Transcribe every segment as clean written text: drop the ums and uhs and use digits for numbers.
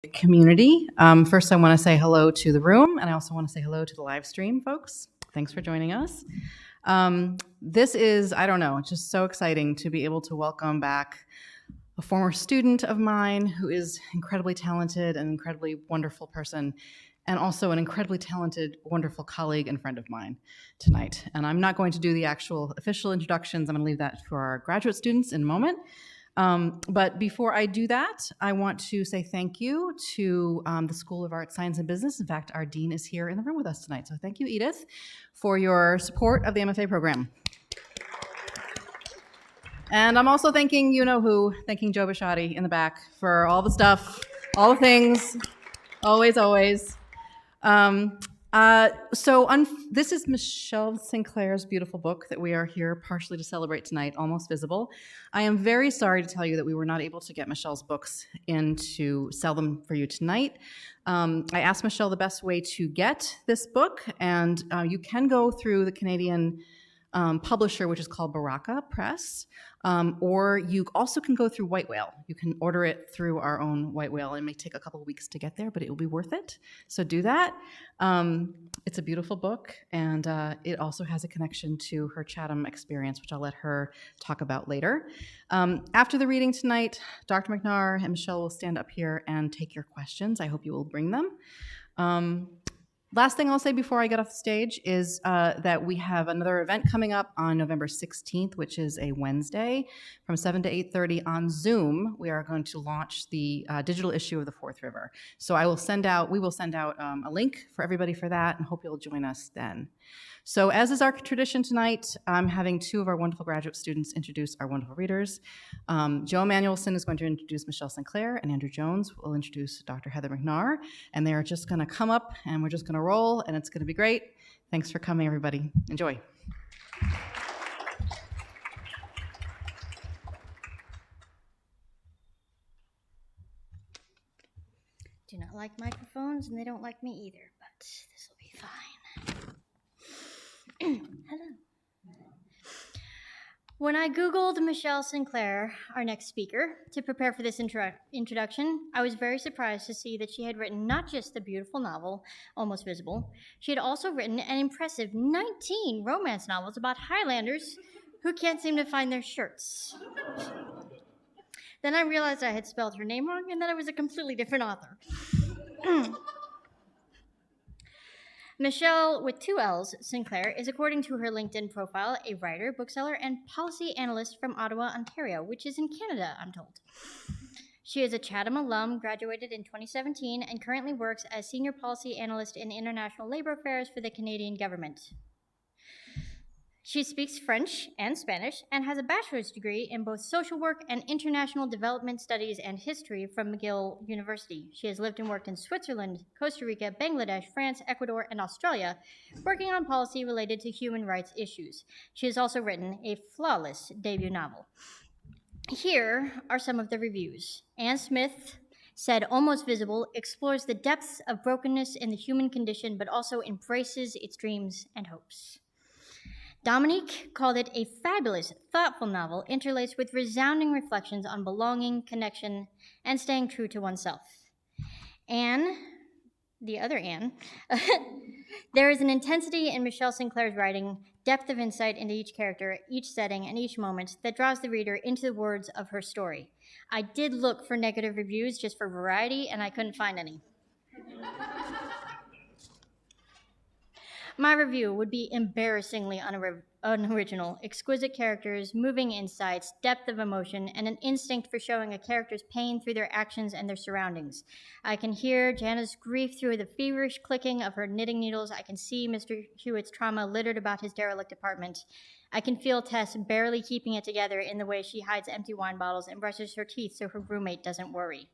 community. First, I want to say hello to the room, and I also want to say hello to the live stream folks. Thanks for joining us. This is, I don't know, it's just so exciting to be able to welcome back a former student of mine who is incredibly talented, an incredibly wonderful person, and also an incredibly talented, wonderful colleague and friend of mine tonight. And I'm not going to do the actual official introductions. I'm going to leave that for our graduate students in a moment. But before I do that, I want to say thank you to the School of Art, Science, and Business. In fact, our dean is here in the room with us tonight. So thank you, Edith, for your support of the MFA program. And I'm also thanking you-know-who, thanking Joe Bisciotti in the back for all the stuff, all the things, always, always. This is Michelle Sinclair's beautiful book that we are here partially to celebrate tonight, Almost Visible. I am very sorry to tell you that we were not able to get Michelle's books in to sell them for you tonight. I asked Michelle the best way to get this book, and you can go through the Canadian publisher, which is called Baraka Press, or you also can go through White Whale. You can order it through our own White Whale. It may take a couple of weeks to get there, but it will be worth it. So do that. It's a beautiful book, and it also has a connection to her Chatham experience, which I'll let her talk about later. After the reading tonight, Dr. McNaugher and Michelle will stand up here and take your questions. I hope you will bring them. Last thing I'll say before I get off the stage is that we have another event coming up on November 16th, which is a Wednesday from 7 to 8:30 on Zoom. We are going to launch the digital issue of the Fourth River. So we will send out a link for everybody for that, and hope you'll join us then. So as is our tradition tonight, I'm having two of our wonderful graduate students introduce our wonderful readers. Joe Manuelson is going to introduce Michelle Sinclair, and Andrew Jones will introduce Dr. Heather McNaugher, and they are just going to come up, and we're just going to roll, and it's going to be great. Thanks for coming, everybody. Enjoy. Do not like microphones, and they don't like me either, but this will be fine. Hello. When I Googled Michelle Sinclair, our next speaker, to prepare for this introduction, I was very surprised to see that she had written not just the beautiful novel, Almost Visible, she had also written an impressive 19 romance novels about Highlanders who can't seem to find their shirts. Then I realized I had spelled her name wrong and that I was a completely different author. Michelle, with 2 L's, Sinclair, is, according to her LinkedIn profile, a writer, bookseller, and policy analyst from Ottawa, Ontario, which is in Canada, I'm told. She is a Chatham alum, graduated in 2017, and currently works as senior policy analyst in international labor affairs for the Canadian government. She speaks French and Spanish and has a bachelor's degree in both social work and international development studies and history from McGill University. She has lived and worked in Switzerland, Costa Rica, Bangladesh, France, Ecuador, and Australia, working on policy related to human rights issues. She has also written a flawless debut novel. Here are some of the reviews. Anne Smith said Almost Visible explores the depths of brokenness in the human condition, but also embraces its dreams and hopes. Dominique called it a fabulous, thoughtful novel interlaced with resounding reflections on belonging, connection, and staying true to oneself. Anne, the other Anne, there is an intensity in Michelle Sinclair's writing, depth of insight into each character, each setting, and each moment that draws the reader into the words of her story. I did look for negative reviews just for variety, and I couldn't find any. My review would be embarrassingly unoriginal. Exquisite characters, moving insights, depth of emotion, and an instinct for showing a character's pain through their actions and their surroundings. I can hear Jana's grief through the feverish clicking of her knitting needles. I can see Mr. Hewitt's trauma littered about his derelict apartment. I can feel Tess barely keeping it together in the way she hides empty wine bottles and brushes her teeth so her roommate doesn't worry.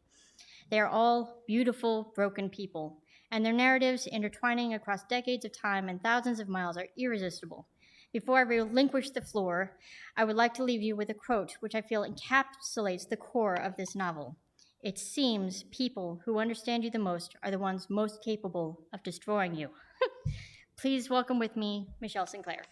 They are all beautiful, broken people, and their narratives, intertwining across decades of time and thousands of miles, are irresistible. Before I relinquish the floor, I would like to leave you with a quote which I feel encapsulates the core of this novel. It seems people who understand you the most are the ones most capable of destroying you. Please welcome with me, Michelle Sinclair.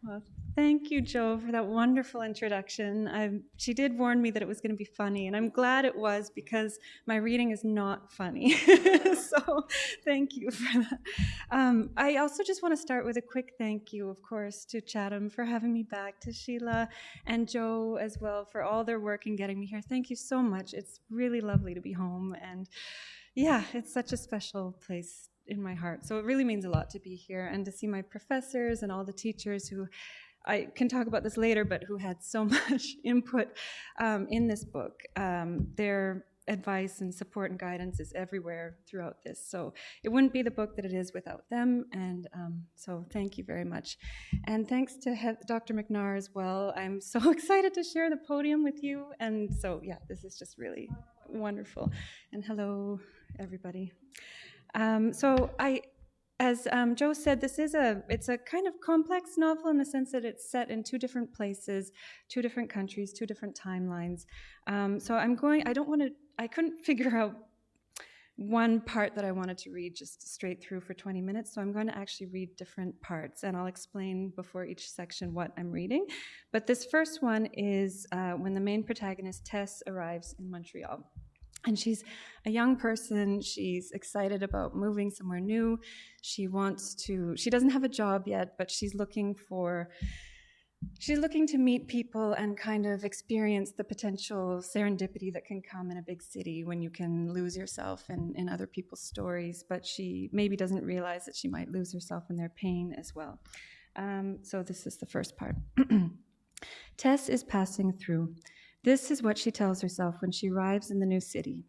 Well, Thank you, Jo, for that wonderful introduction. She did warn me that it was going to be funny, and I'm glad it was because my reading is not funny. So thank you for that. I also just want to start with a quick thank you, of course, to Chatham for having me back, to Sheila and Jo as well for all their work in getting me here. Thank you so much. It's really lovely to be home, and yeah, it's such a special place in my heart. So it really means a lot to be here and to see my professors and all the teachers who, I can talk about this later, but who had so much input in this book. Their advice and support and guidance is everywhere throughout this. So it wouldn't be the book that it is without them. And so thank you very much. And thanks to Dr. McNaugher as well. I'm so excited to share the podium with you. And so, yeah, this is just really wonderful. And hello, everybody. As Jo said, it's a kind of complex novel in the sense that it's set in two different places, two different countries, two different timelines. I couldn't figure out one part that I wanted to read just straight through for 20 minutes, so I'm going to actually read different parts, and I'll explain before each section what I'm reading. But this first one is when the main protagonist, Tess, arrives in Montreal. And she's a young person. She's excited about moving somewhere new. She doesn't have a job yet, but she's looking to meet people and kind of experience the potential serendipity that can come in a big city when you can lose yourself in other people's stories, but she maybe doesn't realize that she might lose herself in their pain as well. So this is the first part. Tess is passing through. This is what she tells herself when she arrives in the new city.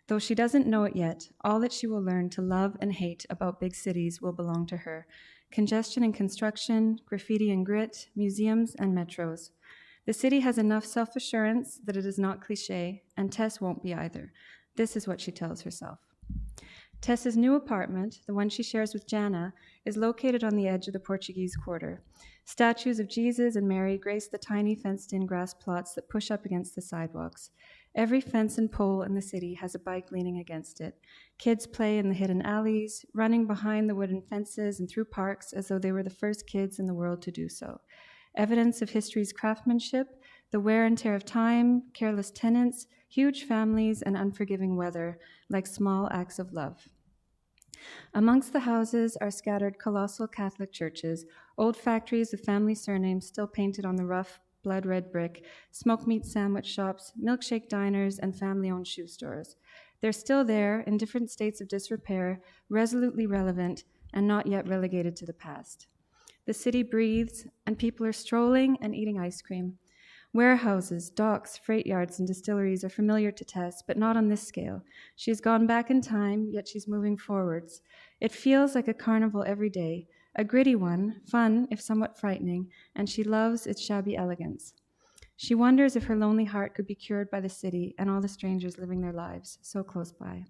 Though she doesn't know it yet, all that she will learn to love and hate about big cities will belong to her. Congestion and construction, graffiti and grit, museums and metros. The city has enough self-assurance that it is not cliché, and Tess won't be either. This is what she tells herself. Tess's new apartment, the one she shares with Jana, is located on the edge of the Portuguese Quarter. Statues of Jesus and Mary grace the tiny fenced-in grass plots that push up against the sidewalks. Every fence and pole in the city has a bike leaning against it. Kids play in the hidden alleys, running behind the wooden fences and through parks as though they were the first kids in the world to do so. Evidence of history's craftsmanship, the wear and tear of time, careless tenants, huge families, and unforgiving weather, like small acts of love. Amongst the houses are scattered colossal Catholic churches, old factories with family surnames still painted on the rough, blood-red brick, smoked meat sandwich shops, milkshake diners, and family-owned shoe stores. They're still there, in different states of disrepair, resolutely relevant, and not yet relegated to the past. The city breathes, and people are strolling and eating ice cream. Warehouses, docks, freight yards, and distilleries are familiar to Tess, but not on this scale. She's gone back in time, yet she's moving forwards. It feels like a carnival every day, a gritty one, fun if somewhat frightening, and she loves its shabby elegance. She wonders if her lonely heart could be cured by the city and all the strangers living their lives so close by.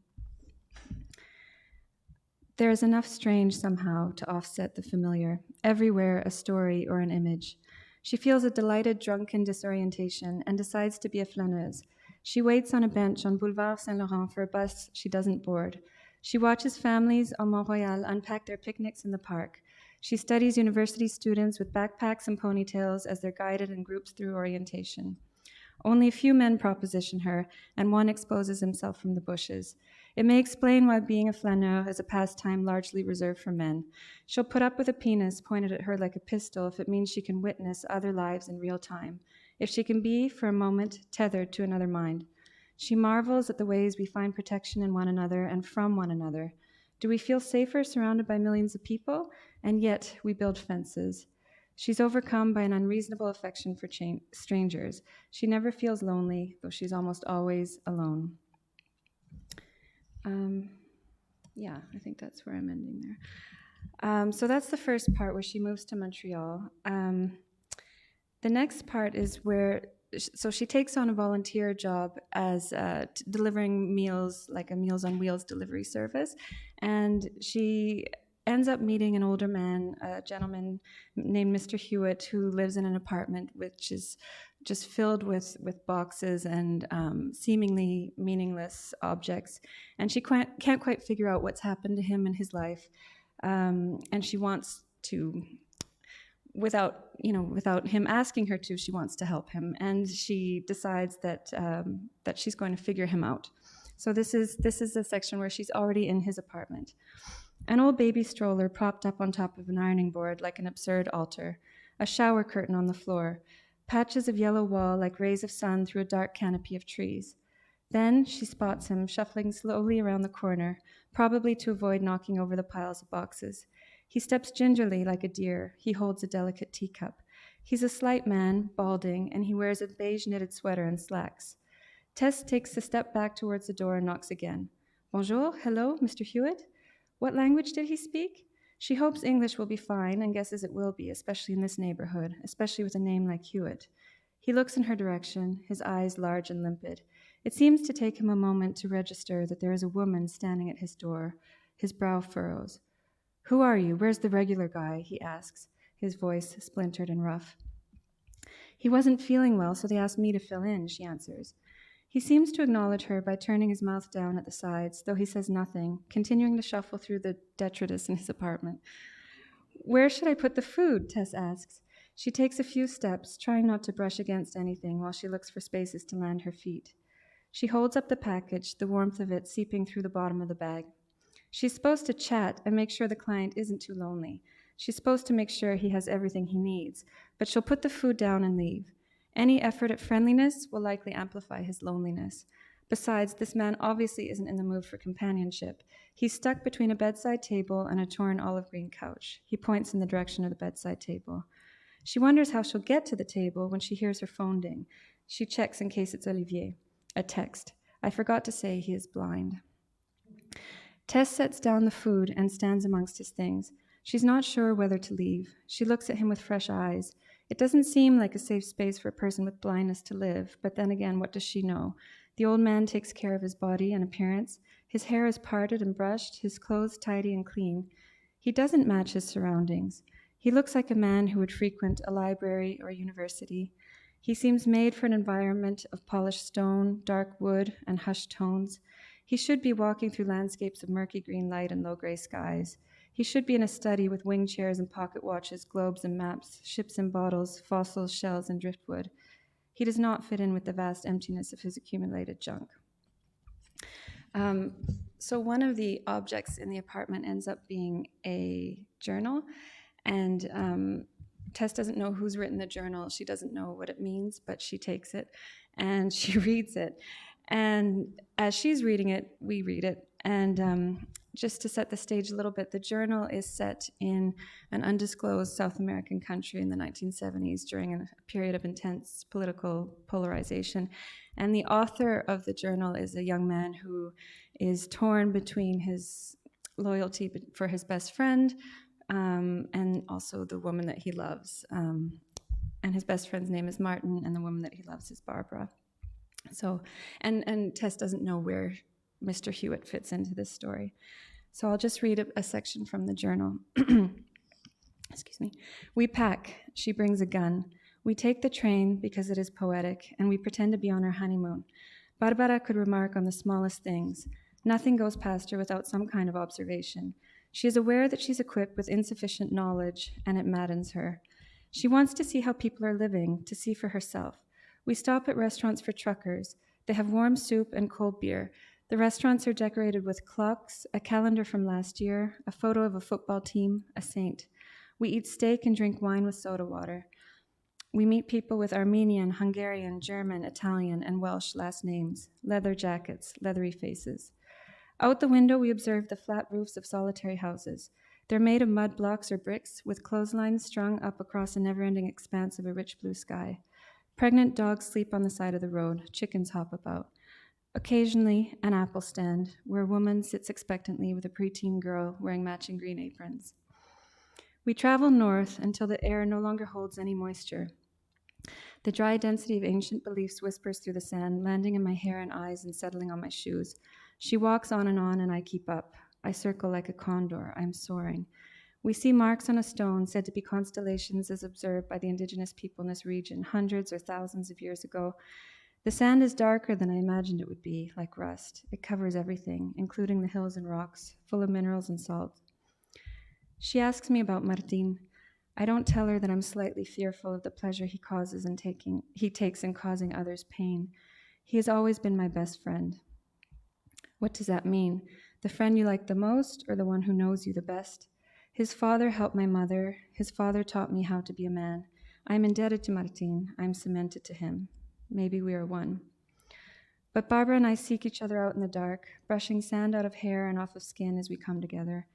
There is enough strange somehow to offset the familiar, everywhere a story or an image. She feels a delighted drunken disorientation and decides to be a flâneuse. She waits on a bench on Boulevard Saint-Laurent for a bus she doesn't board. She watches families on Mont-Royal unpack their picnics in the park. She studies university students with backpacks and ponytails as they're guided in groups through orientation. Only a few men proposition her, and one exposes himself from the bushes. It may explain why being a flaneur is a pastime largely reserved for men. She'll put up with a penis pointed at her like a pistol if it means she can witness other lives in real time, if she can be, for a moment, tethered to another mind. She marvels at the ways we find protection in one another and from one another. Do we feel safer surrounded by millions of people? And yet we build fences. She's overcome by an unreasonable affection for strangers. She never feels lonely, though she's almost always alone. I think that's where I'm ending there. So that's the first part where she moves to Montreal. The next part is where, so she takes on a volunteer job as delivering meals, like a Meals on Wheels delivery service, and she ends up meeting an older man, a gentleman named Mr. Hewitt, who lives in an apartment which is just filled with boxes and seemingly meaningless objects. And she can't quite figure out what's happened to him in his life. And she wants to without him asking her to, she wants to help him, and she decides that she's going to figure him out. So this is a section where she's already in his apartment. An old baby stroller propped up on top of an ironing board like an absurd altar, a shower curtain on the floor, patches of yellow wall like rays of sun through a dark canopy of trees. Then she spots him shuffling slowly around the corner, probably to avoid knocking over the piles of boxes. He steps gingerly like a deer. He holds a delicate teacup. He's a slight man, balding, and he wears a beige knitted sweater and slacks. Tess takes a step back towards the door and knocks again. Bonjour, hello, Mr. Hewitt? What language did he speak? She hopes English will be fine and guesses it will be, especially in this neighborhood, especially with a name like Hewitt. He looks in her direction, his eyes large and limpid. It seems to take him a moment to register that there is a woman standing at his door. His brow furrows. Who are you? Where's the regular guy? He asks, his voice splintered and rough. He wasn't feeling well, so they asked me to fill in, she answers. He seems to acknowledge her by turning his mouth down at the sides, though he says nothing, continuing to shuffle through the detritus in his apartment. Where should I put the food? Tess asks. She takes a few steps, trying not to brush against anything while she looks for spaces to land her feet. She holds up the package, the warmth of it seeping through the bottom of the bag. She's supposed to chat and make sure the client isn't too lonely. She's supposed to make sure he has everything he needs, but she'll put the food down and leave. Any effort at friendliness will likely amplify his loneliness. Besides, this man obviously isn't in the mood for companionship. He's stuck between a bedside table and a torn olive green couch. He points in the direction of the bedside table. She wonders how she'll get to the table when she hears her phone ding. She checks in case it's Olivier. A text. I forgot to say he is blind. Tess sets down the food and stands amongst his things. She's not sure whether to leave. She looks at him with fresh eyes. It doesn't seem like a safe space for a person with blindness to live, but then again, what does she know? The old man takes care of his body and appearance. His hair is parted and brushed, his clothes tidy and clean. He doesn't match his surroundings. He looks like a man who would frequent a library or university. He seems made for an environment of polished stone, dark wood, and hushed tones. He should be walking through landscapes of murky green light and low gray skies. He should be in a study with wing chairs and pocket watches, globes and maps, ships and bottles, fossils, shells, and driftwood. He does not fit in with the vast emptiness of his accumulated junk. So one of the objects in the apartment ends up being a journal, and Tess doesn't know who's written the journal. She doesn't know what it means, but she takes it and she reads it. And as she's reading it, we read it. And just to set the stage a little bit, the journal is set in an undisclosed South American country in the 1970s during a period of intense political polarization. And the author of the journal is a young man who is torn between his loyalty for his best friend and also the woman that he loves. And his best friend's name is Martin, and the woman that he loves is Barbara. So, and Tess doesn't know where Mr. Hewitt fits into this story. So I'll just read a section from the journal. Excuse me. We pack. She brings a gun. We take the train because it is poetic, and we pretend to be on our honeymoon. Barbara could remark on the smallest things. Nothing goes past her without some kind of observation. She is aware that she's equipped with insufficient knowledge, and it maddens her. She wants to see how people are living, to see for herself. We stop at restaurants for truckers. They have warm soup and cold beer. The restaurants are decorated with clocks, a calendar from last year, a photo of a football team, a saint. We eat steak and drink wine with soda water. We meet people with Armenian, Hungarian, German, Italian, and Welsh last names, leather jackets, leathery faces. Out the window, we observe the flat roofs of solitary houses. They're made of mud blocks or bricks with clotheslines strung up across a never-ending expanse of a rich blue sky. Pregnant dogs sleep on the side of the road. Chickens hop about. Occasionally, an apple stand where a woman sits expectantly with a preteen girl wearing matching green aprons. We travel north until the air no longer holds any moisture. The dry density of ancient beliefs whispers through the sand, landing in my hair and eyes and settling on my shoes. She walks on, and I keep up. I circle like a condor. I'm soaring. We see marks on a stone said to be constellations as observed by the indigenous people in this region hundreds or thousands of years ago. The sand is darker than I imagined it would be, like rust. It covers everything, including the hills and rocks, full of minerals and salt. She asks me about Martin. I don't tell her that I'm slightly fearful of the pleasure he takes in causing others pain. He has always been my best friend. What does that mean? The friend you like the most, or the one who knows you the best? His father helped my mother. His father taught me how to be a man. I'm indebted to Martin. I'm cemented to him. Maybe we are one. But Barbara and I seek each other out in the dark, brushing sand out of hair and off of skin as we come together.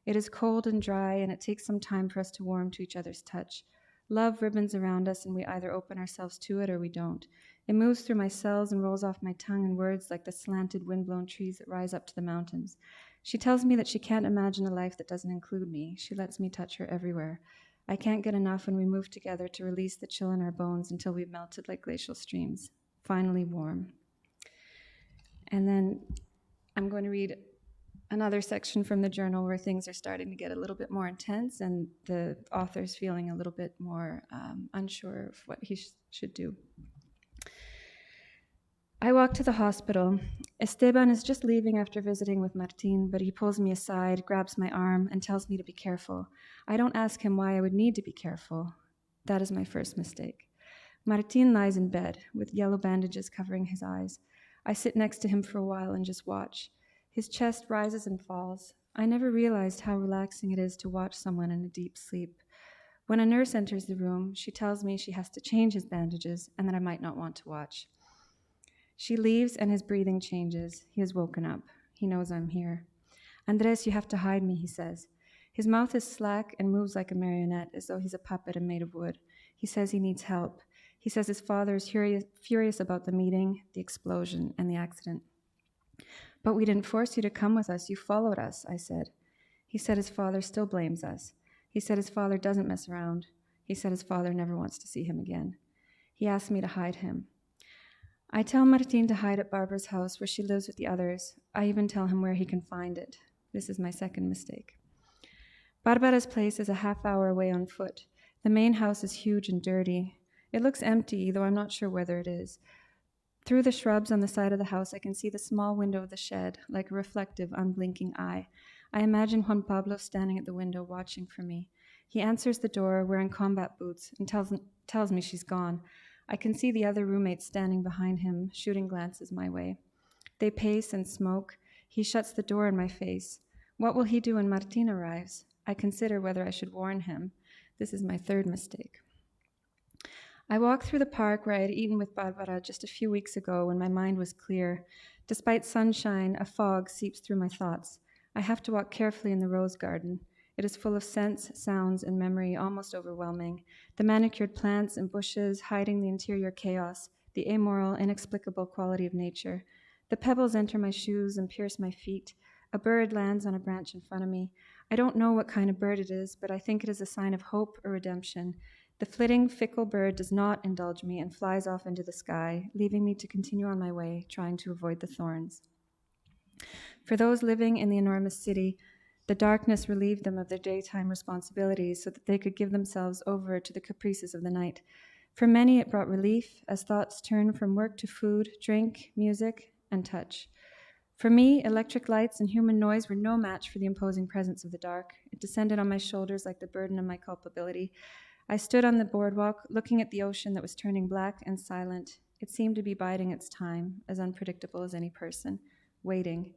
It is cold and dry, and it takes some time for us to warm to each other's touch. Love ribbons around us, and we either open ourselves to it or we don't. It moves through my cells and rolls off my tongue in words like the slanted, windblown trees that rise up to the mountains. She tells me that she can't imagine a life that doesn't include me. She lets me touch her everywhere. I can't get enough when we move together to release the chill in our bones until we've melted like glacial streams, finally warm. And then I'm going to read another section from the journal where things are starting to get a little bit more intense and the author's feeling a little bit more unsure of what he should do. I walk to the hospital. Esteban is just leaving after visiting with Martin, but he pulls me aside, grabs my arm, and tells me to be careful. I don't ask him why I would need to be careful. That is my first mistake. Martin lies in bed with yellow bandages covering his eyes. I sit next to him for a while and just watch. His chest rises and falls. I never realized how relaxing it is to watch someone in a deep sleep. When a nurse enters the room, she tells me she has to change his bandages and that I might not want to watch. She leaves and his breathing changes. He has woken up. He knows I'm here. Andres, you have to hide me, he says. His mouth is slack and moves like a marionette, as though he's a puppet and made of wood. He says he needs help. He says his father is furious about the meeting, the explosion, and the accident. But we didn't force you to come with us. You followed us, I said. He said his father still blames us. He said his father doesn't mess around. He said his father never wants to see him again. He asked me to hide him. I tell Martin to hide at Barbara's house where she lives with the others. I even tell him where he can find it. This is my second mistake. Barbara's place is a half-hour away on foot. The main house is huge and dirty. It looks empty, though I'm not sure whether it is. Through the shrubs on the side of the house, I can see the small window of the shed, like a reflective, unblinking eye. I imagine Juan Pablo standing at the window watching for me. He answers the door, wearing combat boots, and tells me she's gone. I can see the other roommates standing behind him, shooting glances my way. They pace and smoke. He shuts the door in my face. What will he do when Martin arrives? I consider whether I should warn him. This is my third mistake. I walk through the park where I had eaten with Barbara just a few weeks ago when my mind was clear. Despite sunshine, a fog seeps through my thoughts. I have to walk carefully in the rose garden. It is full of scents, sounds, and memory, almost overwhelming. The manicured plants and bushes hiding the interior chaos, the amoral, inexplicable quality of nature. The pebbles enter my shoes and pierce my feet. A bird lands on a branch in front of me. I don't know what kind of bird it is, but I think it is a sign of hope or redemption. The flitting, fickle bird does not indulge me and flies off into the sky, leaving me to continue on my way, trying to avoid the thorns. For those living in the enormous city, the darkness relieved them of their daytime responsibilities so that they could give themselves over to the caprices of the night. For many, it brought relief as thoughts turned from work to food, drink, music, and touch. For me, electric lights and human noise were no match for the imposing presence of the dark. It descended on my shoulders like the burden of my culpability. I stood on the boardwalk, looking at the ocean that was turning black and silent. It seemed to be biding its time, as unpredictable as any person, waiting.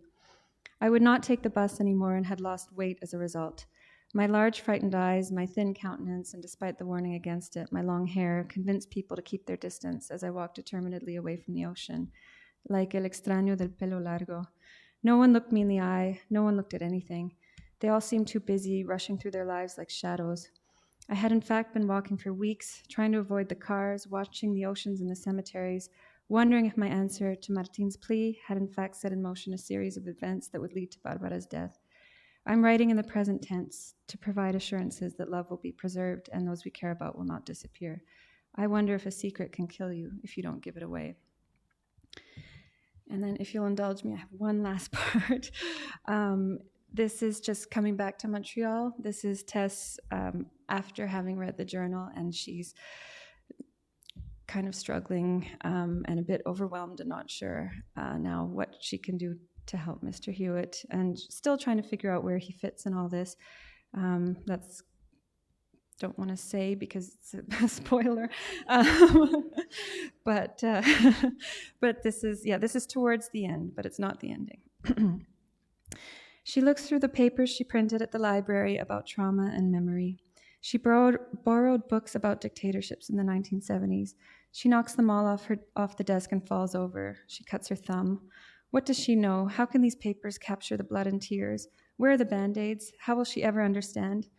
I would not take the bus anymore and had lost weight as a result. My large, frightened eyes, my thin countenance, and despite the warning against it, my long hair convinced people to keep their distance as I walked determinedly away from the ocean, like el extraño del pelo largo. No one looked me in the eye. No one looked at anything. They all seemed too busy, rushing through their lives like shadows. I had in fact been walking for weeks, trying to avoid the cars, watching the oceans and the cemeteries, wondering if my answer to Martin's plea had in fact set in motion a series of events that would lead to Barbara's death. I'm writing in the present tense to provide assurances that love will be preserved and those we care about will not disappear. I wonder if a secret can kill you if you don't give it away. And then if you'll indulge me, I have one last part. This is just coming back to Montreal. This is Tess after having read the journal, and she's kind of struggling and a bit overwhelmed and not sure now what she can do to help Mr. Hewitt, and still trying to figure out where he fits in all this. That's don't want to say because it's a spoiler. But this is towards the end, but it's not the ending. She looks through the papers she printed at the library about trauma and memory. She borrowed books about dictatorships in the 1970s. She knocks them all off the desk and falls over. She cuts her thumb. What does she know? How can these papers capture the blood and tears? Where are the Band-Aids? How will she ever understand?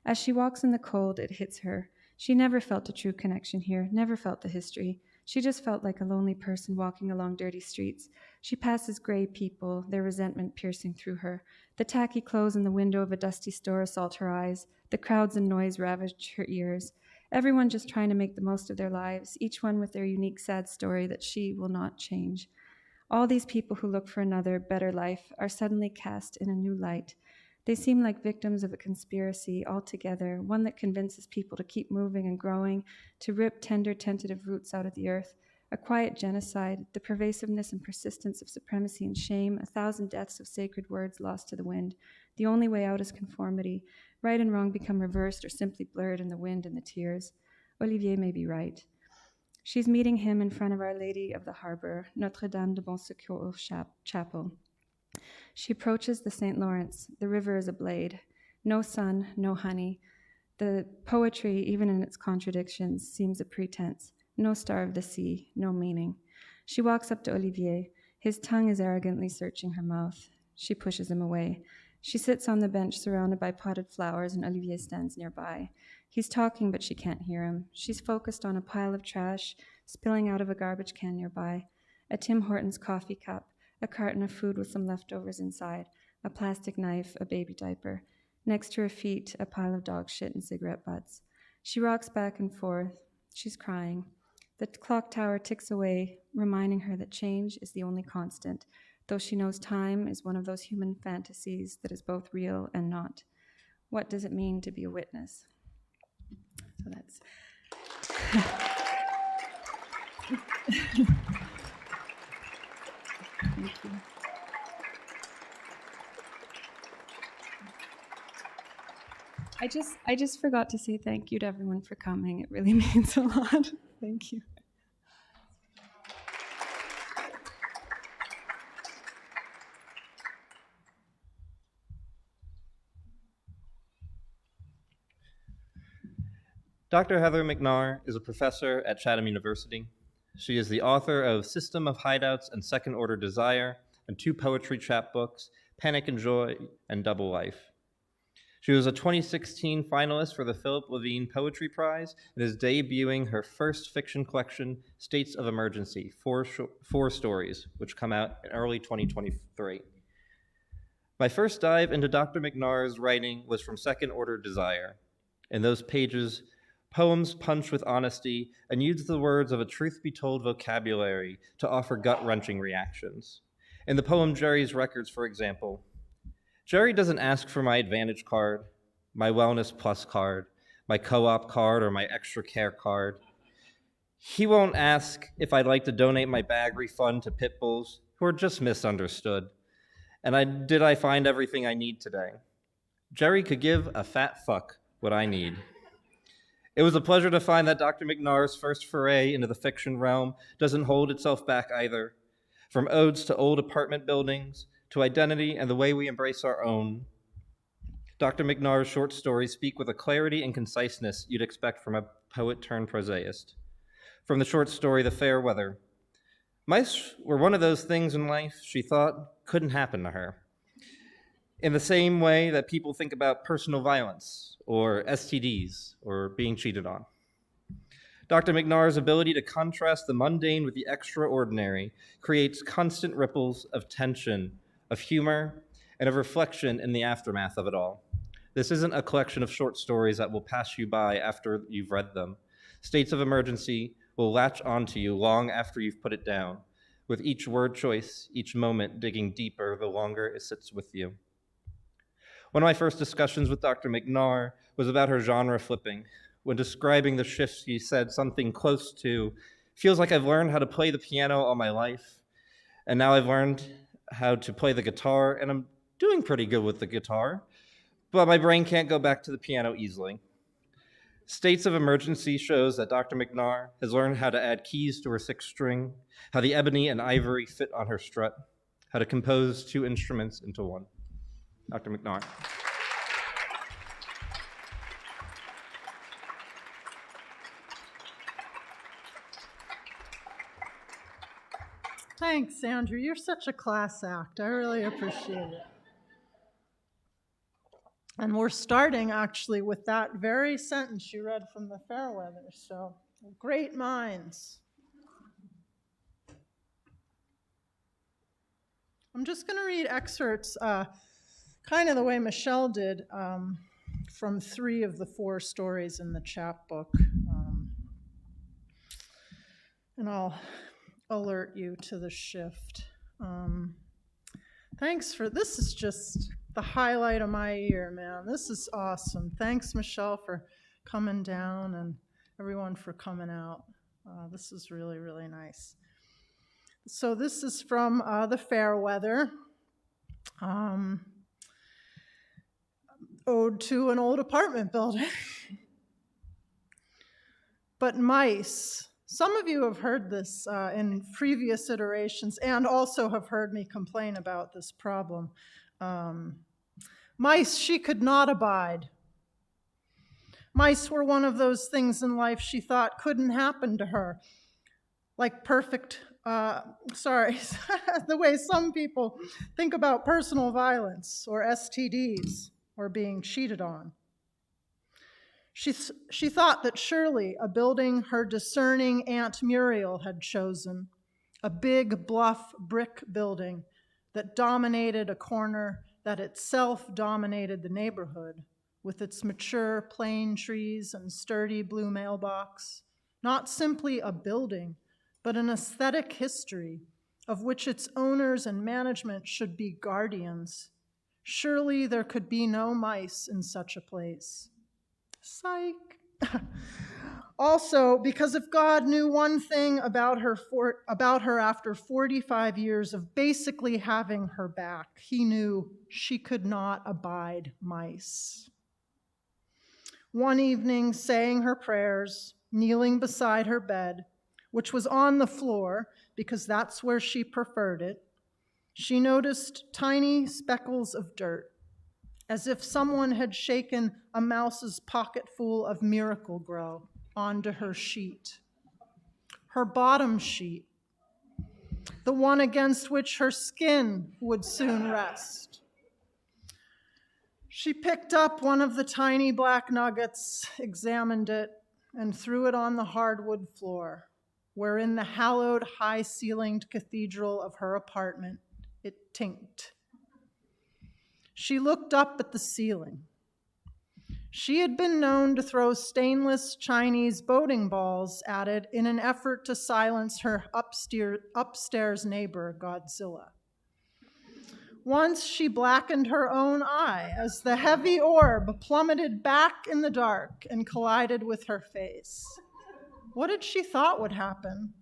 As she walks in the cold, it hits her. She never felt a true connection here, never felt the history. She just felt like a lonely person walking along dirty streets. She passes gray people, their resentment piercing through her. The tacky clothes in the window of a dusty store assault her eyes. The crowds and noise ravage her ears. Everyone just trying to make the most of their lives, each one with their unique sad story that she will not change. All these people who look for another, better life are suddenly cast in a new light. They seem like victims of a conspiracy altogether, one that convinces people to keep moving and growing, to rip tender, tentative roots out of the earth. A quiet genocide, the pervasiveness and persistence of supremacy and shame, 1,000 deaths of sacred words lost to the wind. The only way out is conformity. Right and wrong become reversed or simply blurred in the wind and the tears. Olivier may be right. She's meeting him in front of Our Lady of the Harbor, Notre Dame de Bon Secours Chapel. She approaches the St. Lawrence. The river is a blade. No sun, no honey. The poetry, even in its contradictions, seems a pretense. No star of the sea, no meaning. She walks up to Olivier. His tongue is arrogantly searching her mouth. She pushes him away. She sits on the bench surrounded by potted flowers, and Olivier stands nearby. He's talking, but she can't hear him. She's focused on a pile of trash spilling out of a garbage can nearby, a Tim Hortons coffee cup, a carton of food with some leftovers inside, a plastic knife, a baby diaper. Next to her feet, a pile of dog shit and cigarette butts. She rocks back and forth. She's crying. The clock tower ticks away, reminding her that change is the only constant, though she knows time is one of those human fantasies that is both real and not. What does it mean to be a witness? So that's... Thank you. I just forgot to say thank you to everyone for coming. It really means a lot. Thank you. Dr. Heather McNaugher is a professor at Chatham University. She is the author of System of Hideouts and Second Order Desire and 2 poetry chapbooks, Panic and Joy and Double Life. She was a 2016 finalist for the Philip Levine Poetry Prize and is debuting her first fiction collection, States of Emergency, 4 stories, which come out in early 2023. My first dive into Dr. McNaugher's writing was from Second Order Desire. In those pages, poems punch with honesty and use the words of a truth-be-told vocabulary to offer gut-wrenching reactions. In the poem Jerry's Records, for example, Jerry doesn't ask for my Advantage card, my Wellness Plus card, my co-op card, or my Extra Care card. He won't ask if I'd like to donate my bag refund to pit bulls who are just misunderstood. And did I find everything I need today? Jerry could give a fat fuck what I need. It was a pleasure to find that Dr. McNaugher's first foray into the fiction realm doesn't hold itself back either. From odes to old apartment buildings, to identity and the way we embrace our own, Dr. McNaugher's short stories speak with a clarity and conciseness you'd expect from a poet turned prosaist. From the short story, The Fair Weather, mice were one of those things in life she thought couldn't happen to her. In the same way that people think about personal violence or STDs or being cheated on. Dr. McNaugher's ability to contrast the mundane with the extraordinary creates constant ripples of tension, of humor, and of reflection in the aftermath of it all. This isn't a collection of short stories that will pass you by after you've read them. States of Emergency will latch onto you long after you've put it down, with each word choice, each moment digging deeper the longer it sits with you. One of my first discussions with Dr. McNaugher was about her genre flipping. When describing the shifts, she said something close to, feels like I've learned how to play the piano all my life, and now I've learned how to play the guitar, and I'm doing pretty good with the guitar, but my brain can't go back to the piano easily. States of Emergency shows that Dr. McNaugher has learned how to add keys to her sixth string, how the ebony and ivory fit on her strut, how to compose two instruments into one. Dr. McNaugher. Thanks, Andrew. You're such a class act. I really appreciate it. And we're starting, actually, with that very sentence you read from the Fairweather. So, great minds. I'm just going to read excerpts, kind of the way Michelle did, from 3 of the 4 stories in the chapbook. And I'll alert you to the shift. Thanks for, this is just the highlight of my year, man. This is awesome. Thanks, Michelle, for coming down, and everyone for coming out. This is really, really nice. So this is from the Fairweather, ode to an old apartment building. But mice. Some of you have heard this in previous iterations and also have heard me complain about this problem. Mice she could not abide. Mice were one of those things in life she thought couldn't happen to her. Like the way some people think about personal violence or STDs or being cheated on. She thought that surely a building her discerning Aunt Muriel had chosen, a big, bluff brick building that dominated a corner that itself dominated the neighborhood, with its mature plane trees and sturdy blue mailbox, not simply a building, but an aesthetic history of which its owners and management should be guardians. Surely there could be no mice in such a place. Psych. Also, because if God knew one thing about her after 45 years of basically having her back, he knew she could not abide mice. One evening, saying her prayers, kneeling beside her bed, which was on the floor because that's where she preferred it, she noticed tiny speckles of dirt, as if someone had shaken a mouse's pocketful of Miracle-Gro onto her sheet, her bottom sheet, the one against which her skin would soon rest. She picked up one of the tiny black nuggets, examined it, and threw it on the hardwood floor, where in the hallowed, high-ceilinged cathedral of her apartment, it tinked. She looked up at the ceiling. She had been known to throw stainless Chinese boating balls at it in an effort to silence her upstairs neighbor, Godzilla. Once she blackened her own eye as the heavy orb plummeted back in the dark and collided with her face. What had she thought would happen?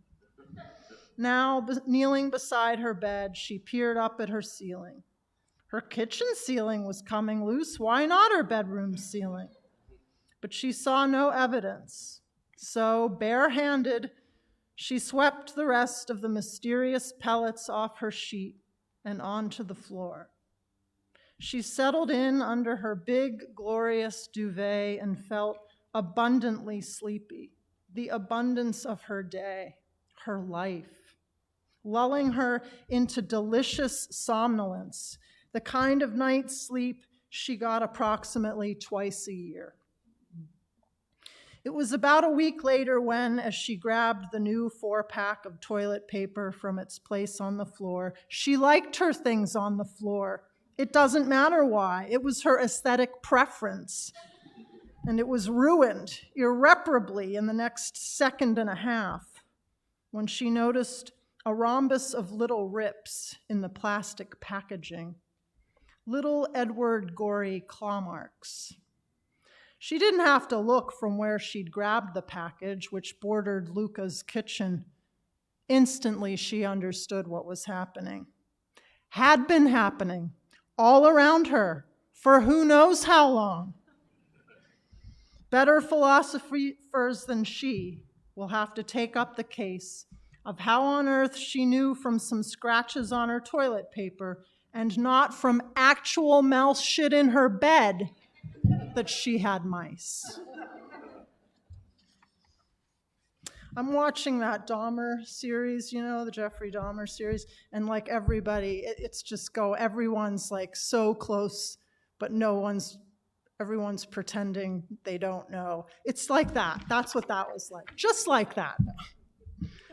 Now, kneeling beside her bed, she peered up at her ceiling. Her kitchen ceiling was coming loose. Why not her bedroom ceiling? But she saw no evidence. So, barehanded, she swept the rest of the mysterious pellets off her sheet and onto the floor. She settled in under her big, glorious duvet and felt abundantly sleepy, the abundance of her day, her life, lulling her into delicious somnolence, the kind of night's sleep she got approximately twice a year. It was about a week later when, as she grabbed the new 4-pack of toilet paper from its place on the floor, she liked her things on the floor. It doesn't matter why. It was her aesthetic preference. And it was ruined irreparably in the next second and a half when she noticed a rhombus of little rips in the plastic packaging. Little Edward Gorey claw marks. She didn't have to look from where she'd grabbed the package, which bordered Luca's kitchen. Instantly, she understood what was happening. Had been happening all around her for who knows how long. Better philosophers than she will have to take up the case of how on earth she knew from some scratches on her toilet paper and not from actual mouse shit in her bed that she had mice. I'm watching that Dahmer series, the Jeffrey Dahmer series, and like everybody, it's just everyone's like so close, but everyone's pretending they don't know. It's like that. That's what that was like. Just like that.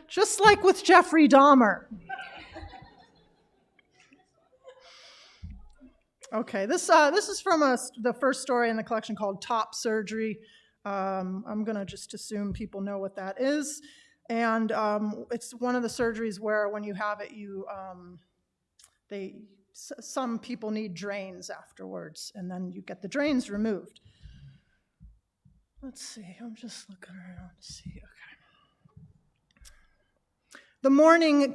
Just like with Jeffrey Dahmer. Okay, this is from the first story in the collection called Top Surgery. I'm going to just assume people know what that is. And it's one of the surgeries where when you have it, some people need drains afterwards, and then you get the drains removed. Let's see, I'm just looking around to see. Okay. The morning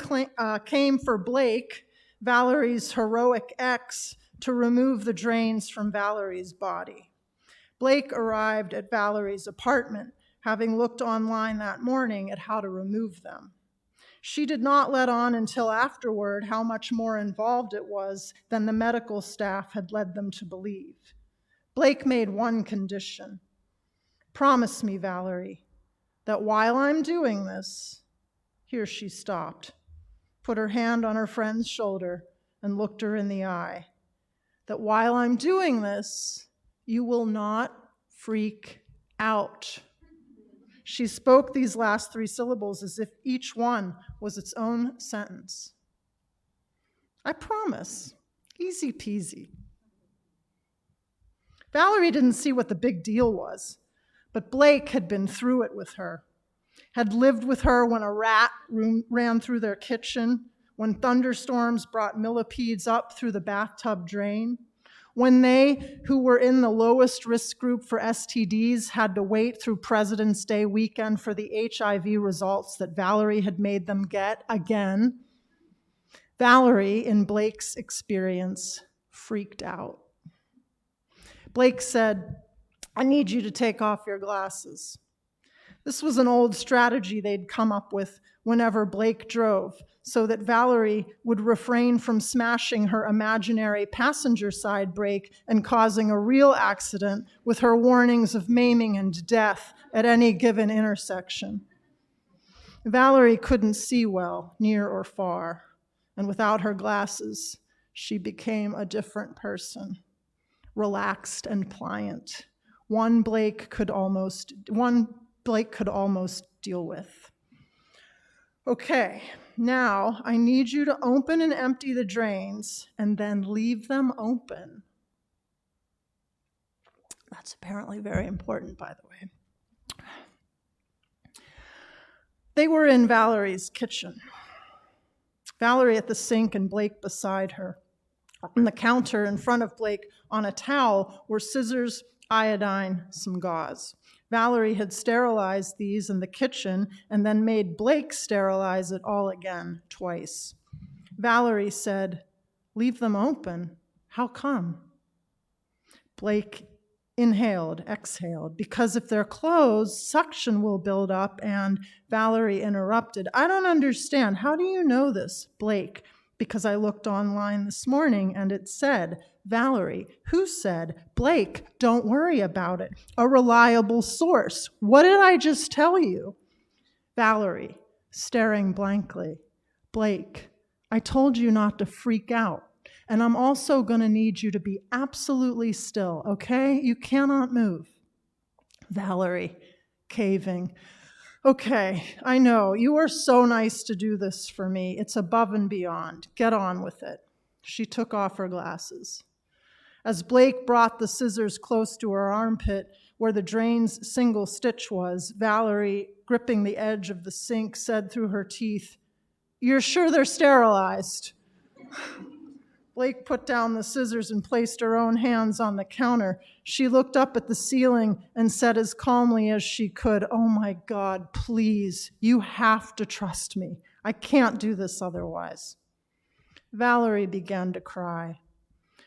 came for Blake, Valerie's heroic ex, to remove the drains from Valerie's body. Blake arrived at Valerie's apartment, having looked online that morning at how to remove them. She did not let on until afterward how much more involved it was than the medical staff had led them to believe. Blake made one condition. Promise me, Valerie, that while I'm doing this, here she stopped, put her hand on her friend's shoulder, and looked her in the eye, that while I'm doing this, you will not freak out. She spoke these last 3 syllables as if each one was its own sentence. I promise. Easy peasy. Valerie didn't see what the big deal was, but Blake had been through it with her, had lived with her when a rat ran through their kitchen, when thunderstorms brought millipedes up through the bathtub drain, when they, who were in the lowest risk group for STDs, had to wait through President's Day weekend for the HIV results that Valerie had made them get again. Valerie, in Blake's experience, freaked out. Blake said, I need you to take off your glasses. This was an old strategy they'd come up with whenever Blake drove, so that Valerie would refrain from smashing her imaginary passenger side brake and causing a real accident with her warnings of maiming and death at any given intersection. Valerie couldn't see well, near or far, and without her glasses, she became a different person, relaxed and pliant, one Blake could almost deal with. Okay, now I need you to open and empty the drains and then leave them open. That's apparently very important, by the way. They were in Valerie's kitchen. Valerie at the sink and Blake beside her. On the counter in front of Blake on a towel were scissors, iodine, some gauze. Valerie had sterilized these in the kitchen and then made Blake sterilize it all again, twice. Valerie said, leave them open. How come? Blake inhaled, exhaled, because if they're closed, suction will build up, and Valerie interrupted. I don't understand. How do you know this, Blake? Because I looked online this morning and it said, Valerie, who said, Blake, don't worry about it. A reliable source. What did I just tell you? Valerie, staring blankly. Blake, I told you not to freak out. And I'm also going to need you to be absolutely still, okay? You cannot move. Valerie, caving. Okay, I know. You are so nice to do this for me. It's above and beyond. Get on with it. She took off her glasses. As Blake brought the scissors close to her armpit, where the drain's single stitch was, Valerie, gripping the edge of the sink, said through her teeth, "You're sure they're sterilized?" Blake put down the scissors and placed her own hands on the counter. She looked up at the ceiling and said as calmly as she could, "Oh my God, please, you have to trust me. I can't do this otherwise." Valerie began to cry.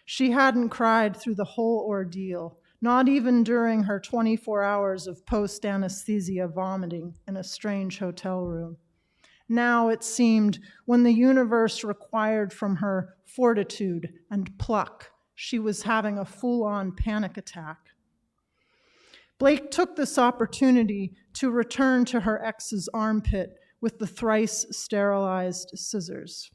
She hadn't cried through the whole ordeal, not even during her 24 hours of post-anesthesia vomiting in a strange hotel room. Now it seemed, when the universe required from her fortitude and pluck, she was having a full-on panic attack. Blake took this opportunity to return to her ex's armpit with the thrice sterilized scissors.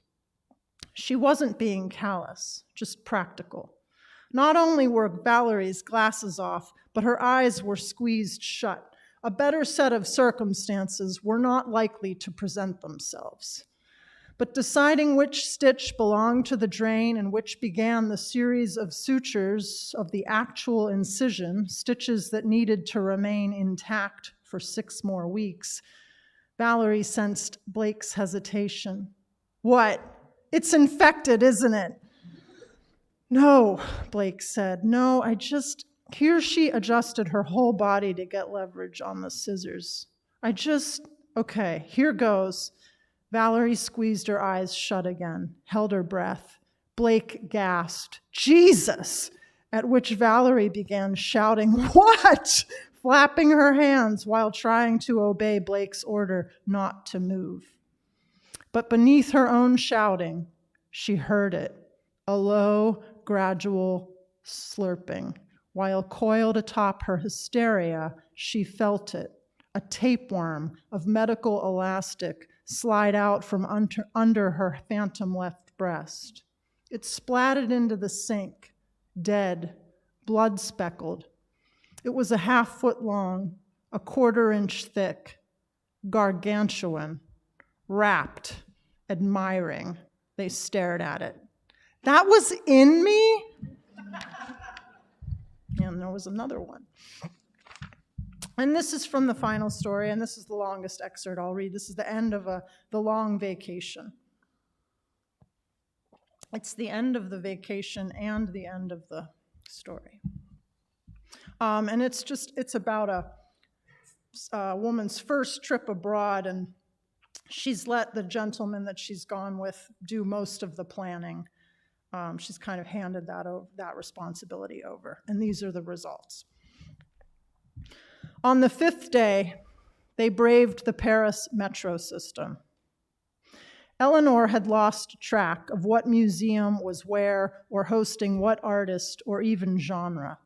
She wasn't being callous, just practical. Not only were Valerie's glasses off, but her eyes were squeezed shut. A better set of circumstances were not likely to present themselves. But deciding which stitch belonged to the drain and which began the series of sutures of the actual incision, stitches that needed to remain intact for 6 more weeks, Valerie sensed Blake's hesitation. "What? It's infected, isn't it?" "No," Blake said. "No, Here she adjusted her whole body to get leverage on the scissors. Okay, here goes." Valerie squeezed her eyes shut again, held her breath. Blake gasped, "Jesus!" At which Valerie began shouting, "What?" flapping her hands while trying to obey Blake's order not to move. But beneath her own shouting, she heard it, a low, gradual slurping. While coiled atop her hysteria, she felt it, a tapeworm of medical elastic slide out from under her phantom left breast. It splatted into the sink, dead, blood-speckled. It was a 1/2 foot long, a 1/4 inch thick, gargantuan, wrapped, admiring. They stared at it. "That was in me?" And there was another one. And this is from the final story, and this is the longest excerpt I'll read. This is the end of the long vacation. It's the end of the vacation and the end of the story. And it's about a woman's first trip abroad, and she's let the gentleman that she's gone with do most of the planning. She's kind of handed that responsibility over, and these are the results. On the 5th day, they braved the Paris metro system. Eleanor had lost track of what museum was where or hosting what artist or even genre.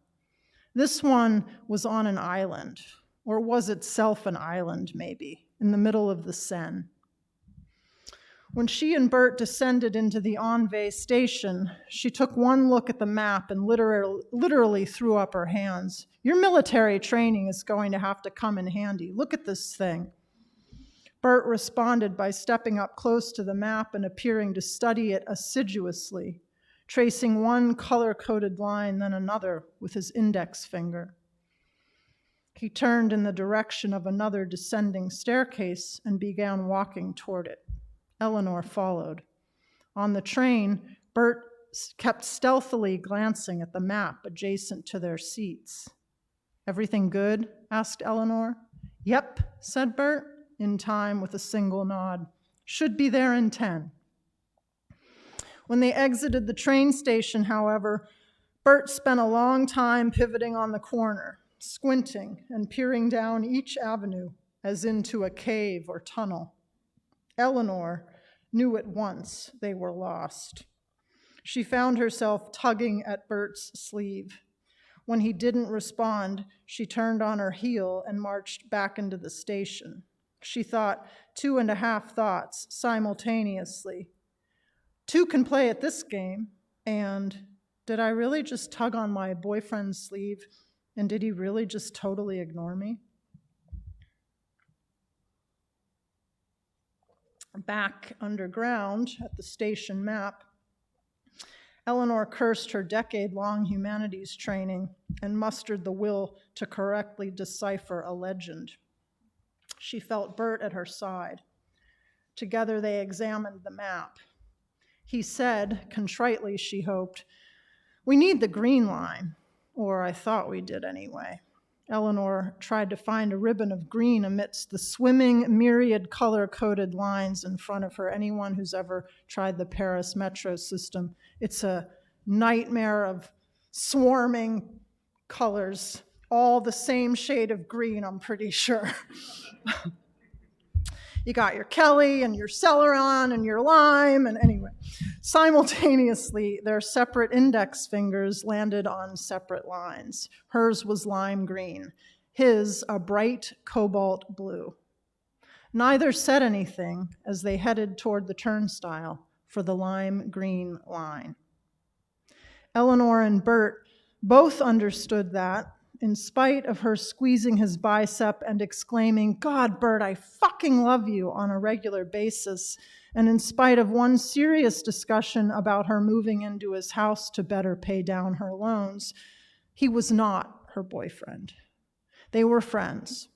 This one was on an island, or was itself an island maybe, in the middle of the Seine. When she and Bert descended into the Envy station, she took one look at the map and literally threw up her hands. "Your military training is going to have to come in handy. Look at this thing." Bert responded by stepping up close to the map and appearing to study it assiduously, tracing one color-coded line, then another with his index finger. He turned in the direction of another descending staircase and began walking toward it. Eleanor followed. On the train, Bert kept stealthily glancing at the map adjacent to their seats. "Everything good?" asked Eleanor. "Yep," said Bert, in time with a single nod. "Should be there in 10. When they exited the train station, however, Bert spent a long time pivoting on the corner, squinting and peering down each avenue as into a cave or tunnel. Eleanor knew at once they were lost. She found herself tugging at Bert's sleeve. When he didn't respond, she turned on her heel and marched back into the station. She thought 2.5 thoughts simultaneously. 2 can play at this game, and did I really just tug on my boyfriend's sleeve, and did he really just totally ignore me? Back underground at the station map, Eleanor cursed her decade-long humanities training and mustered the will to correctly decipher a legend. She felt Bert at her side. Together they examined the map. He said, contritely she hoped, "We need the green line," or I thought we did anyway. Eleanor tried to find a ribbon of green amidst the swimming myriad color-coded lines in front of her. Anyone who's ever tried the Paris metro system, it's a nightmare of swarming colors, all the same shade of green, I'm pretty sure. You got your Kelly and your Celeron and your lime, and anyway. Simultaneously, their separate index fingers landed on separate lines. Hers was lime green, his a bright cobalt blue. Neither said anything as they headed toward the turnstile for the lime green line. Eleanor and Bert both understood that, in spite of her squeezing his bicep and exclaiming, "God, Bert, I fucking love you," on a regular basis, and in spite of one serious discussion about her moving into his house to better pay down her loans, he was not her boyfriend. They were friends.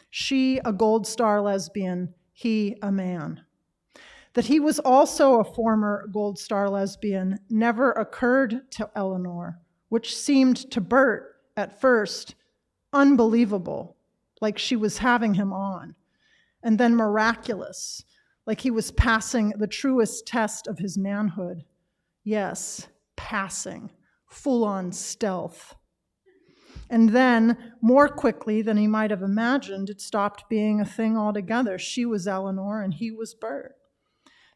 She a Gold Star lesbian, he a man. That he was also a former Gold Star lesbian never occurred to Eleanor, which seemed to Bert at first unbelievable, like she was having him on, and then miraculous, like he was passing the truest test of his manhood. Yes, passing, full-on stealth. And then, more quickly than he might have imagined, it stopped being a thing altogether. She was Eleanor and he was Bert.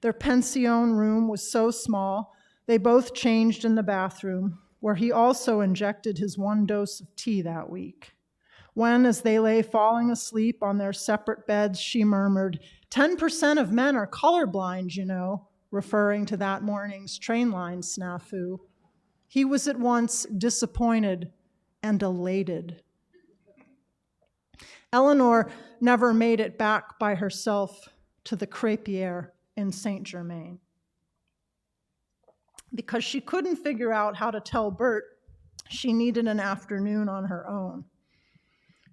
Their pension room was so small, they both changed in the bathroom, where he also injected his one dose of tea that week. When, as they lay falling asleep on their separate beds, she murmured, 10% of men are colorblind, you know, referring to that morning's train line snafu. He was at once disappointed and elated. Eleanor never made it back by herself to the Crêpière in Saint-Germain, because she couldn't figure out how to tell Bert she needed an afternoon on her own.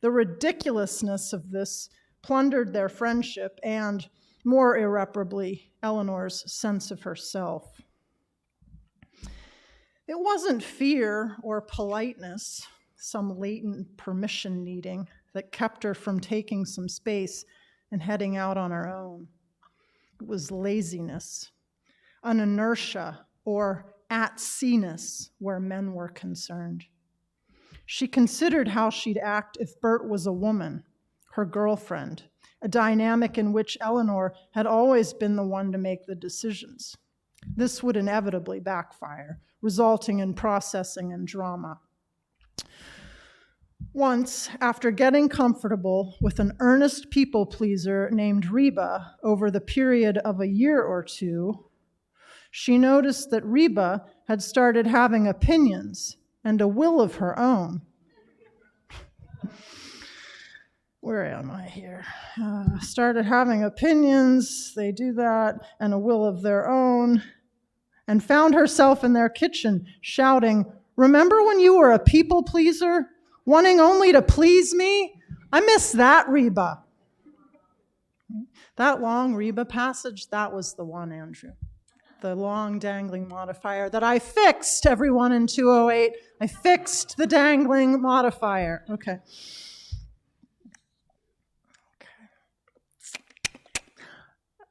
The ridiculousness of this plundered their friendship and, more irreparably, Eleanor's sense of herself. It wasn't fear or politeness, some latent permission needing, that kept her from taking some space and heading out on her own. It was laziness, an inertia, or at-sea-ness where men were concerned. She considered how she'd act if Bert was a woman, her girlfriend, a dynamic in which Eleanor had always been the one to make the decisions. This would inevitably backfire, resulting in processing and drama. Once, after getting comfortable with an earnest people-pleaser named Reba over the period of a year or two, she noticed that Reba had started having opinions and a will of her own. Where am I here? Started having opinions, they do that, and a will of their own, and found herself in their kitchen shouting, "Remember when you were a people pleaser, wanting only to please me? I miss that, Reba." That long Reba passage, that was the one, Andrew. The long dangling modifier that I fixed, everyone in 208. I fixed the dangling modifier. Okay.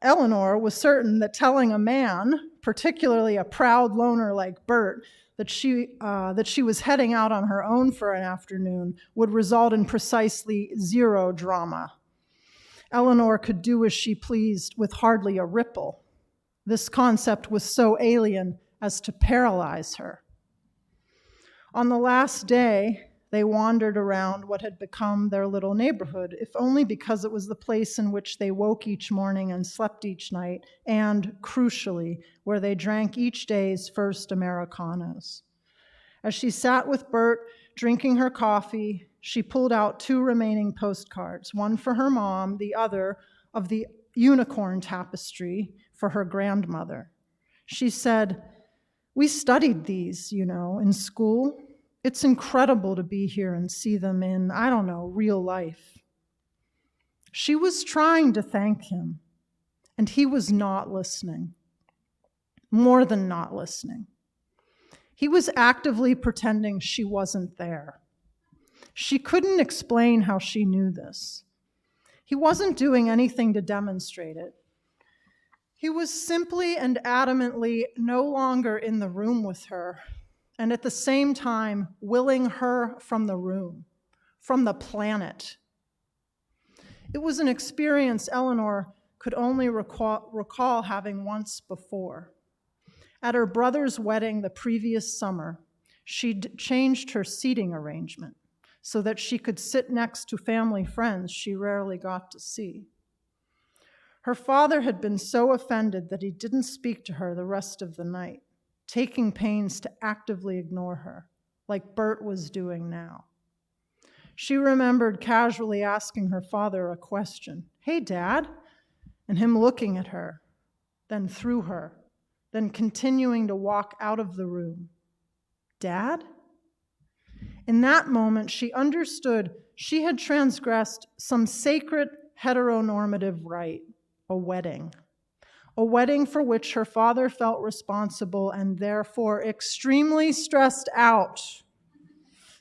Eleanor was certain that telling a man, particularly a proud loner like Bert, that she was heading out on her own for an afternoon would result in precisely zero drama. Eleanor could do as she pleased with hardly a ripple. This concept was so alien as to paralyze her. On the last day, they wandered around what had become their little neighborhood, if only because it was the place in which they woke each morning and slept each night, and, crucially, where they drank each day's first Americanos. As she sat with Bert, drinking her coffee, she pulled out 2 remaining postcards, one for her mom, the other of the unicorn tapestry for her grandmother. She said, "We studied these, you know, in school. It's incredible to be here and see them in, I don't know, real life." She was trying to thank him, and he was not listening. More than not listening. He was actively pretending she wasn't there. She couldn't explain how she knew this. He wasn't doing anything to demonstrate it. He was simply and adamantly no longer in the room with her, and at the same time willing her from the room, from the planet. It was an experience Eleanor could only recall having once before. At her brother's wedding the previous summer, she'd changed her seating arrangement so that she could sit next to family friends she rarely got to see. Her father had been so offended that he didn't speak to her the rest of the night, taking pains to actively ignore her, like Bert was doing now. She remembered casually asking her father a question, "Hey, Dad," and him looking at her, then through her, then continuing to walk out of the room. Dad? In that moment, she understood she had transgressed some sacred heteronormative rite, a wedding for which her father felt responsible and therefore extremely stressed out,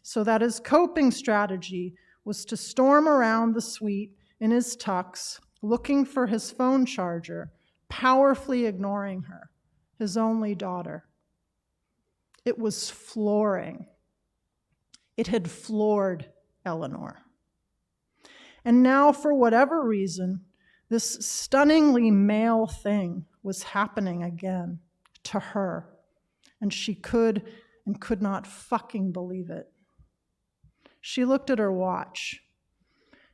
so that his coping strategy was to storm around the suite in his tux, looking for his phone charger, powerfully ignoring her, his only daughter. It was flooring. It had floored Eleanor. And now, for whatever reason, this stunningly male thing was happening again to her, and she could and could not fucking believe it. She looked at her watch.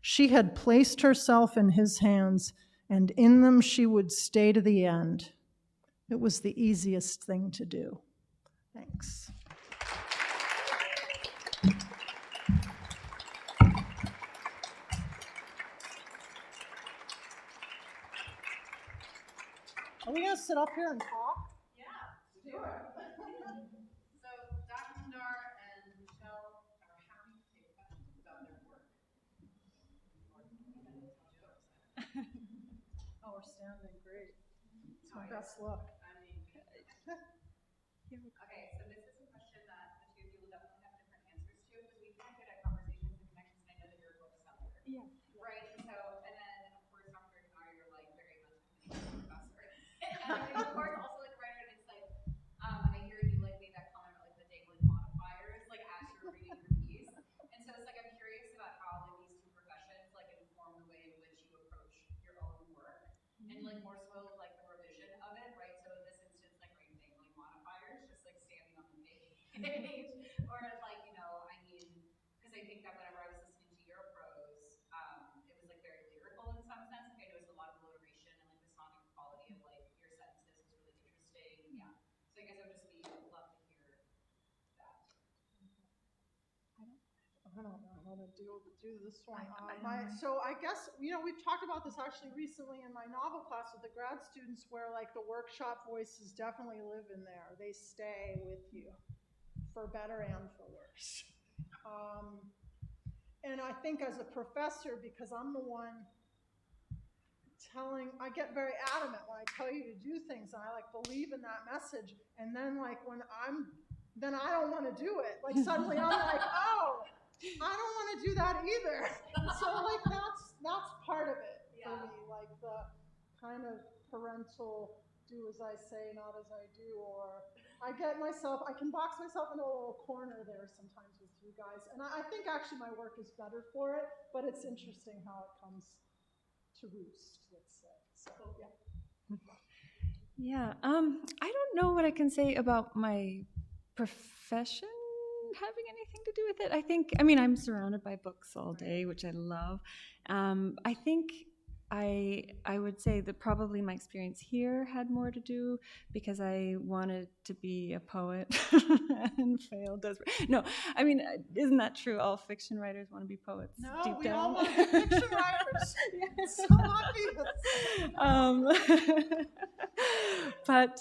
She had placed herself in his hands, and in them she would stay to the end. It was the easiest thing to do. Thanks. Are we going to sit up here and talk? Yeah, do it. So Dr. Mandar and Michelle are happy to take questions about their work. Oh, we're standing. Great. It's my best look. Okay, so this is a question that the two of you will definitely have different answers to because we can't get at conversations and connections, and I know that you're a bookseller. Yeah. Right? So, and then, of course, Dr. Gnar, you're like very much a professor. And of course, also like a writer, and it's like, and I hear you like made that comment about like the dangling modifiers, like as you're reading your piece. And so it's like, I'm curious about how like these two professions like inform the way in which you approach your own work. And like more so like the revision of it, right? So in this instance, like are you dangling modifiers, just like standing on the page? Or like, you know, I mean, because I think that whenever I was listening to your prose, it was like very lyrical in some sense. Like I noticed a lot of alliteration and like the sonic quality of like your sentences was really interesting. Yeah. So I guess I would just love to hear that. I don't know how to do this one. So I guess, you know, we've talked about this actually recently in my novel class with the grad students where like the workshop voices definitely live in there. They stay with you for better and for worse. And I think as a professor, because I'm the one I get very adamant when I tell you to do things and I like believe in that message. And then like then I don't want to do it. Like suddenly I'm like, oh, I don't want to do that either. So like that's part of it for me, like the kind of parental do as I say, not as I do, or I can box myself into a little corner there sometimes with you guys. And I think actually my work is better for it, but it's interesting how it comes to roost, let's say. So yeah. Yeah, I don't know what I can say about my profession having anything to do with it. I mean, I'm surrounded by books all day, which I love. I think I would say that probably my experience here had more to do because I wanted to be a poet and failed desperately. No, I mean, isn't that true? All fiction writers want to be poets. No, deep we down. all want to be fiction writers. It's so obvious. But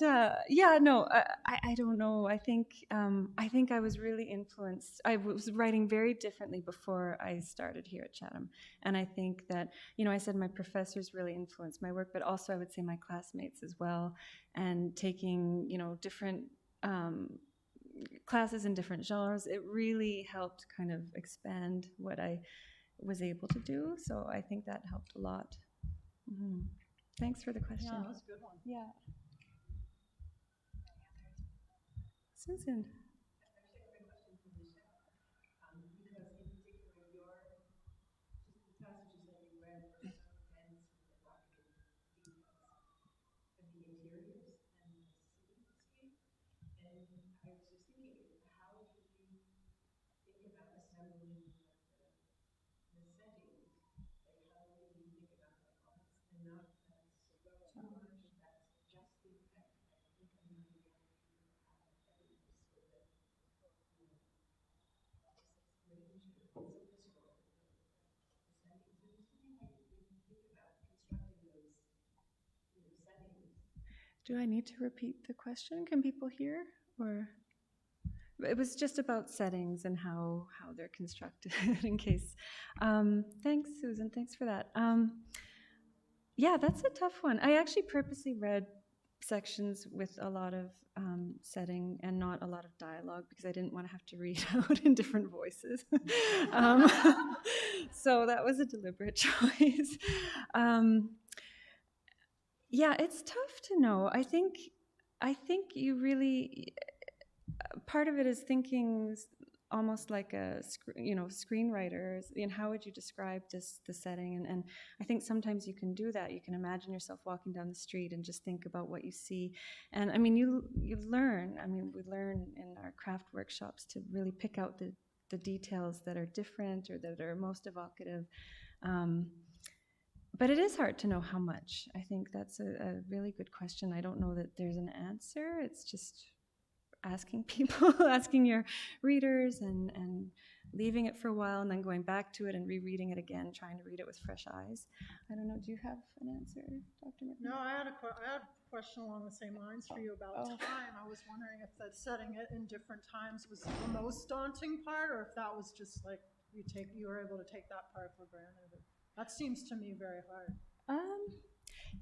yeah, no, I don't know. I think I was really influenced. I was writing very differently before I started here at Chatham, and I think that, you know, I said my professors really influenced my work, but also I would say my classmates as well, and taking, you know, different classes in different genres. It really helped kind of expand what I was able to do. So I think that helped a lot. Mm-hmm. Thanks for the question. Yeah, that was a good one. Yeah. Susan. was just thinking, how did you think about assembling the settings? Like, how did you think about like, oh, that's enough, that's too much, that's just the effect. I think I'm not the other people have evidence for the, you know, just range of so visceral the settings. And it's something how you think about constructing those, you know, settings. Do I need to repeat the question? Can people hear? Or it was just about settings and how they're constructed in case. Thanks, Susan. Thanks for that. Yeah, that's a tough one. I actually purposely read sections with a lot of setting and not a lot of dialogue because I didn't want to have to read out in different voices. So that was a deliberate choice. Yeah, it's tough to know. I think you really, part of it is thinking almost like a screenwriter. How would you describe the setting? And I think sometimes you can do that. You can imagine yourself walking down the street and just think about what you see. And I mean, you learn. I mean, we learn in our craft workshops to really pick out the details that are different or that are most evocative. But it is hard to know how much. I think that's a really good question. I don't know that there's an answer. It's just asking people, asking your readers and leaving it for a while and then going back to it and rereading it again, trying to read it with fresh eyes. I don't know, do you have an answer, Dr. McNaugher? No, I had a question along the same lines for you about time. I was wondering if that setting it in different times was the most daunting part, or if that was just like you were able to take that part for granted. That seems to me very hard.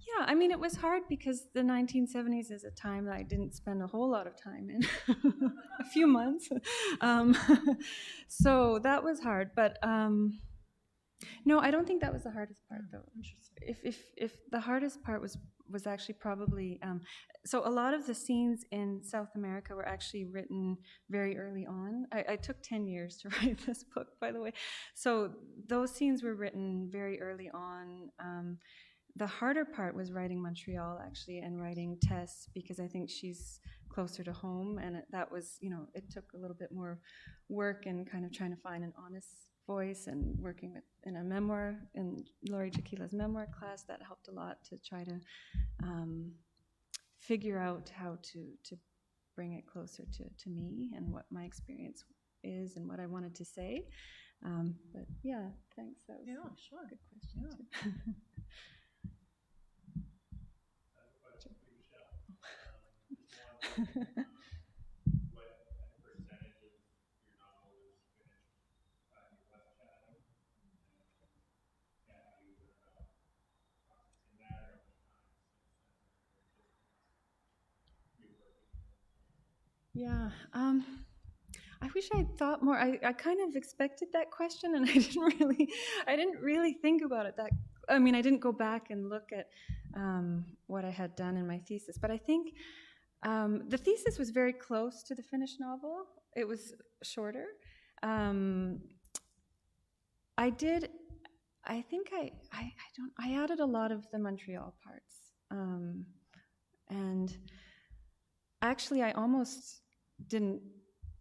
Yeah, I mean, it was hard because the 1970s is a time that I didn't spend a whole lot of time in, a few months. So that was hard, but no, I don't think that was the hardest part, though. Interesting. If the hardest part was actually probably, so a lot of the scenes in South America were actually written very early on. I took 10 years to write this book, by the way. So those scenes were written very early on. The harder part was writing Montreal, actually, and writing Tess, because I think she's closer to home, and that was, it took a little bit more work and kind of trying to find an honest voice and working in a memoir, in Laurie Jaquila's memoir class. That helped a lot to try to figure out how to bring it closer to me and what my experience is and what I wanted to say. But yeah, thanks. That was a good question. Yeah. Too. What percentage of your novel is finished you left Chatham? And how you were processing that, or Yeah, I wish I had thought more. I kind of expected that question, and I didn't really think about it. I didn't go back and look at what I had done in my thesis, but I think the thesis was very close to the finished novel. It was shorter. I added a lot of the Montreal parts, and actually I almost didn't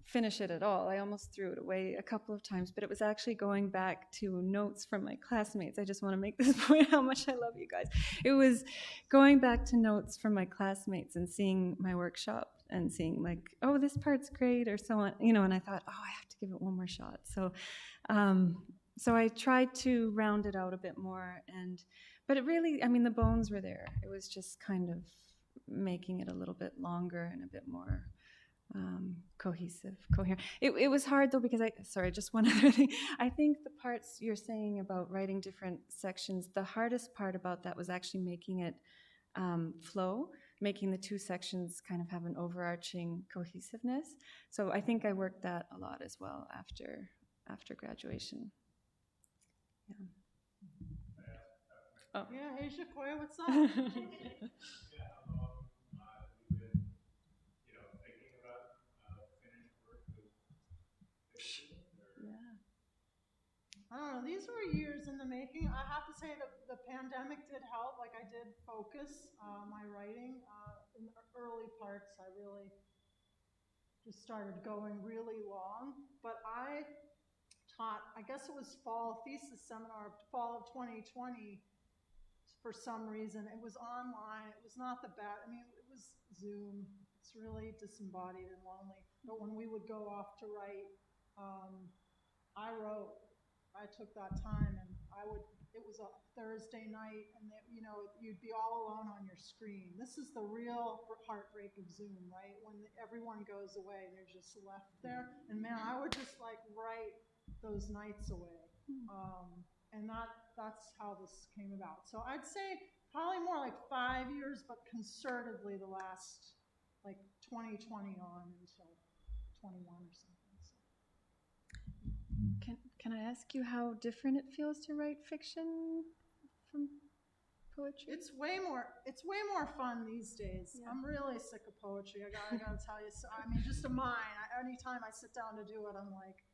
finish it at all. I almost threw it away a couple of times, but it was actually going back to notes from my classmates. I just want to make this point how much I love you guys. It was going back to notes from my classmates and seeing my workshop and seeing like, oh, this part's great, or so on, and I thought, oh, I have to give it one more shot. So I tried to round it out a bit more, but it really, the bones were there. It was just kind of making it a little bit longer and a bit more cohesive, coherent. It was hard though because just one other thing. I think the parts you're saying about writing different sections, the hardest part about that was actually making it flow, making the two sections kind of have an overarching cohesiveness. So I think I worked that a lot as well after graduation. Yeah. Oh. Yeah, hey Shakoya, what's up? I don't know, these were years in the making. I have to say that the pandemic did help. Like I did focus my writing in the early parts. I really just started going really long. But I taught, I guess it was fall thesis seminar, fall of 2020. For some reason, it was online. It was not the best. I mean, it was Zoom. It's really disembodied and lonely. But when we would go off to write, I wrote. I took that time, and it was a Thursday night, and you'd be all alone on your screen. This is the real heartbreak of Zoom, right? When everyone goes away and you're just left there. And man, I would just like write those nights away. And that's how this came about. So I'd say probably more like 5 years, but concertedly the last like 2020 on until 21 or something. So. Can I ask you how different it feels to write fiction from poetry? It's way more fun these days. Yeah. I'm really sick of poetry. I gotta tell you. So, I mean, just of mine. Anytime I sit down to do it, I'm like,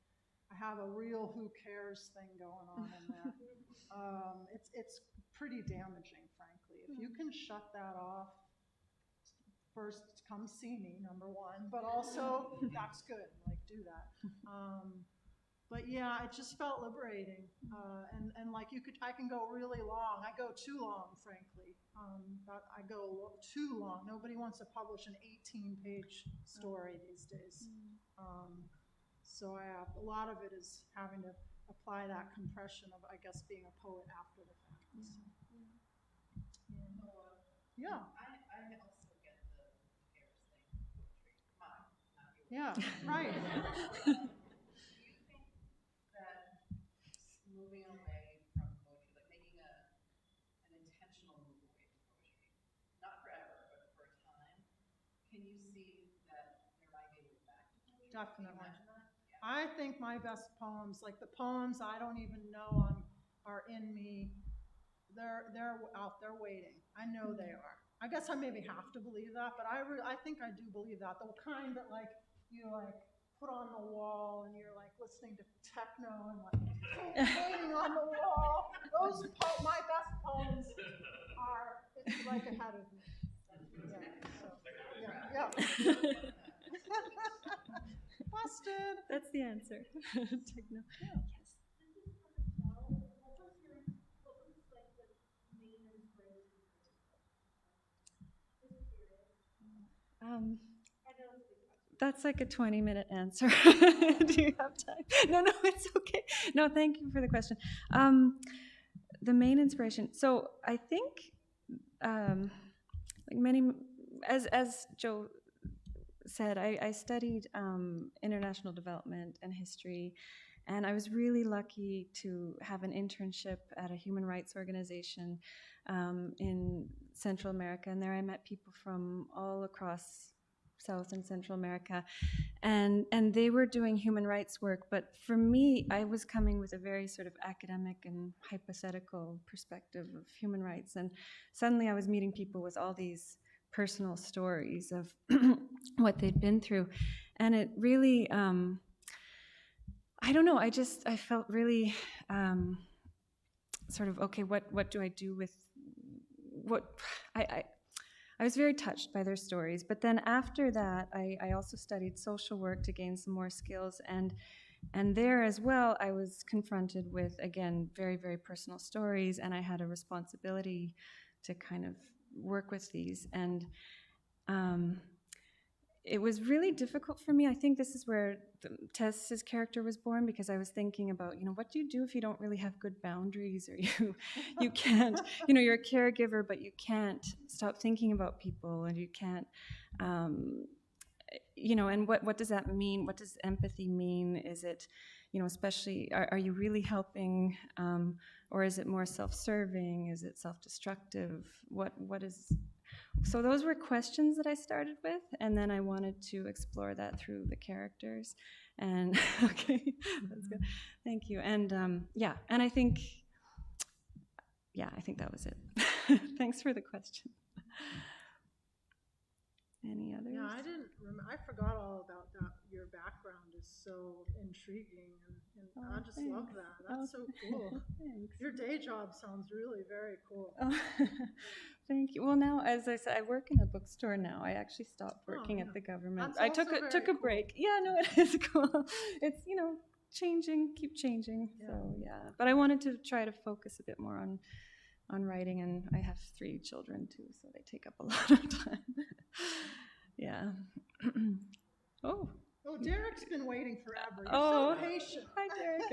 I have a real who cares thing going on in there. It's pretty damaging, frankly. If you can shut that off, first come see me, number one, but also that's good. Like, do that. But yeah, it just felt liberating, and like I can go really long. I go too long, frankly. I go too long. Nobody wants to publish an 18-page story these days. So a lot of it is having to apply that compression of, I guess, being a poet after the fact. Yeah. I also get the cares thing, poetry. Mine, not yours. Yeah, right. Do you think that moving away from poetry, like making an intentional move away from poetry, not forever, but for a time, can you see that there might be a way back to poetry? Definitely. Can you imagine that? I think my best poems, like the poems I don't even know are in me, they're out there waiting. I know they are. I guess I maybe have to believe that, but I think I do believe that. The kind that like you like put on the wall and you're like listening to techno and like waiting on the wall. My best poems are like ahead of me. Yeah. Busted. That's the answer. Techno. Yeah. Yes. That's like a 20-minute answer. Do you have time? No, it's okay. No, thank you for the question. The main inspiration. So I think, like many, as Joe said, I studied international development and history, and I was really lucky to have an internship at a human rights organization in Central America, and there I met people from all across South and Central America, and they were doing human rights work, but for me, I was coming with a very sort of academic and hypothetical perspective of human rights, and suddenly I was meeting people with all these personal stories of what they'd been through, and it really, I don't know, I felt really sort of, okay, what do I do with what I was very touched by their stories, but then after that, I also studied social work to gain some more skills, and there as well, I was confronted with, again, very, very personal stories, and I had a responsibility to kind of work with these, and it was really difficult for me. I think this is where Tess's character was born, because I was thinking about, what do you do if you don't really have good boundaries, or you can't, you're a caregiver, but you can't stop thinking about people, and you can't, and what does that mean? What does empathy mean? Is it, especially, are you really helping, or is it more self-serving? Is it self-destructive? What is... So those were questions that I started with, and then I wanted to explore that through the characters. And okay, that's good. Thank you. And and I think that was it. Thanks for the question. Any other? Yeah, I didn't. I forgot all about that. Your background is so intriguing, and I just love that. That's so cool. Thanks. Your day job sounds really very cool. Oh, thank you. Well, now, as I said, I work in a bookstore now. I actually stopped working at the government. That's I took also a very cool. break. Yeah, no, it is cool. It's, changing, keep changing. Yeah. So, yeah. But I wanted to try to focus a bit more on writing, and I have 3 children, too, so they take up a lot of time. Yeah. Oh. Oh, Derek's been waiting forever. You're Oh. so patient. Hi, Derek.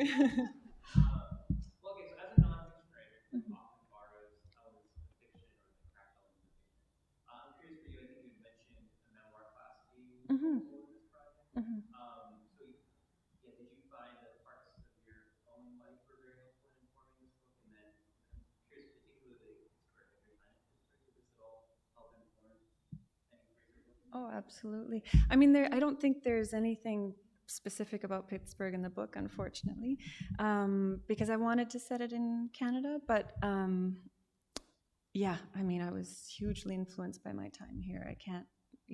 Well, okay, so as a nonfiction writer, often borrows elements of fiction or like craft elements of fiction. I'm curious for you. I think you had mentioned a memoir class being helpful in this project. So, yeah, did you find that parts of your own life were very helpful in informing this book? And then I'm curious, particularly Pittsburgh, if you're trying to Pittsburgh, did this at all help inform any research? Oh, absolutely. I mean, I don't think there's anything specific about Pittsburgh in the book, unfortunately, because I wanted to set it in Canada. But yeah, I mean, I was hugely influenced by my time here. I can't,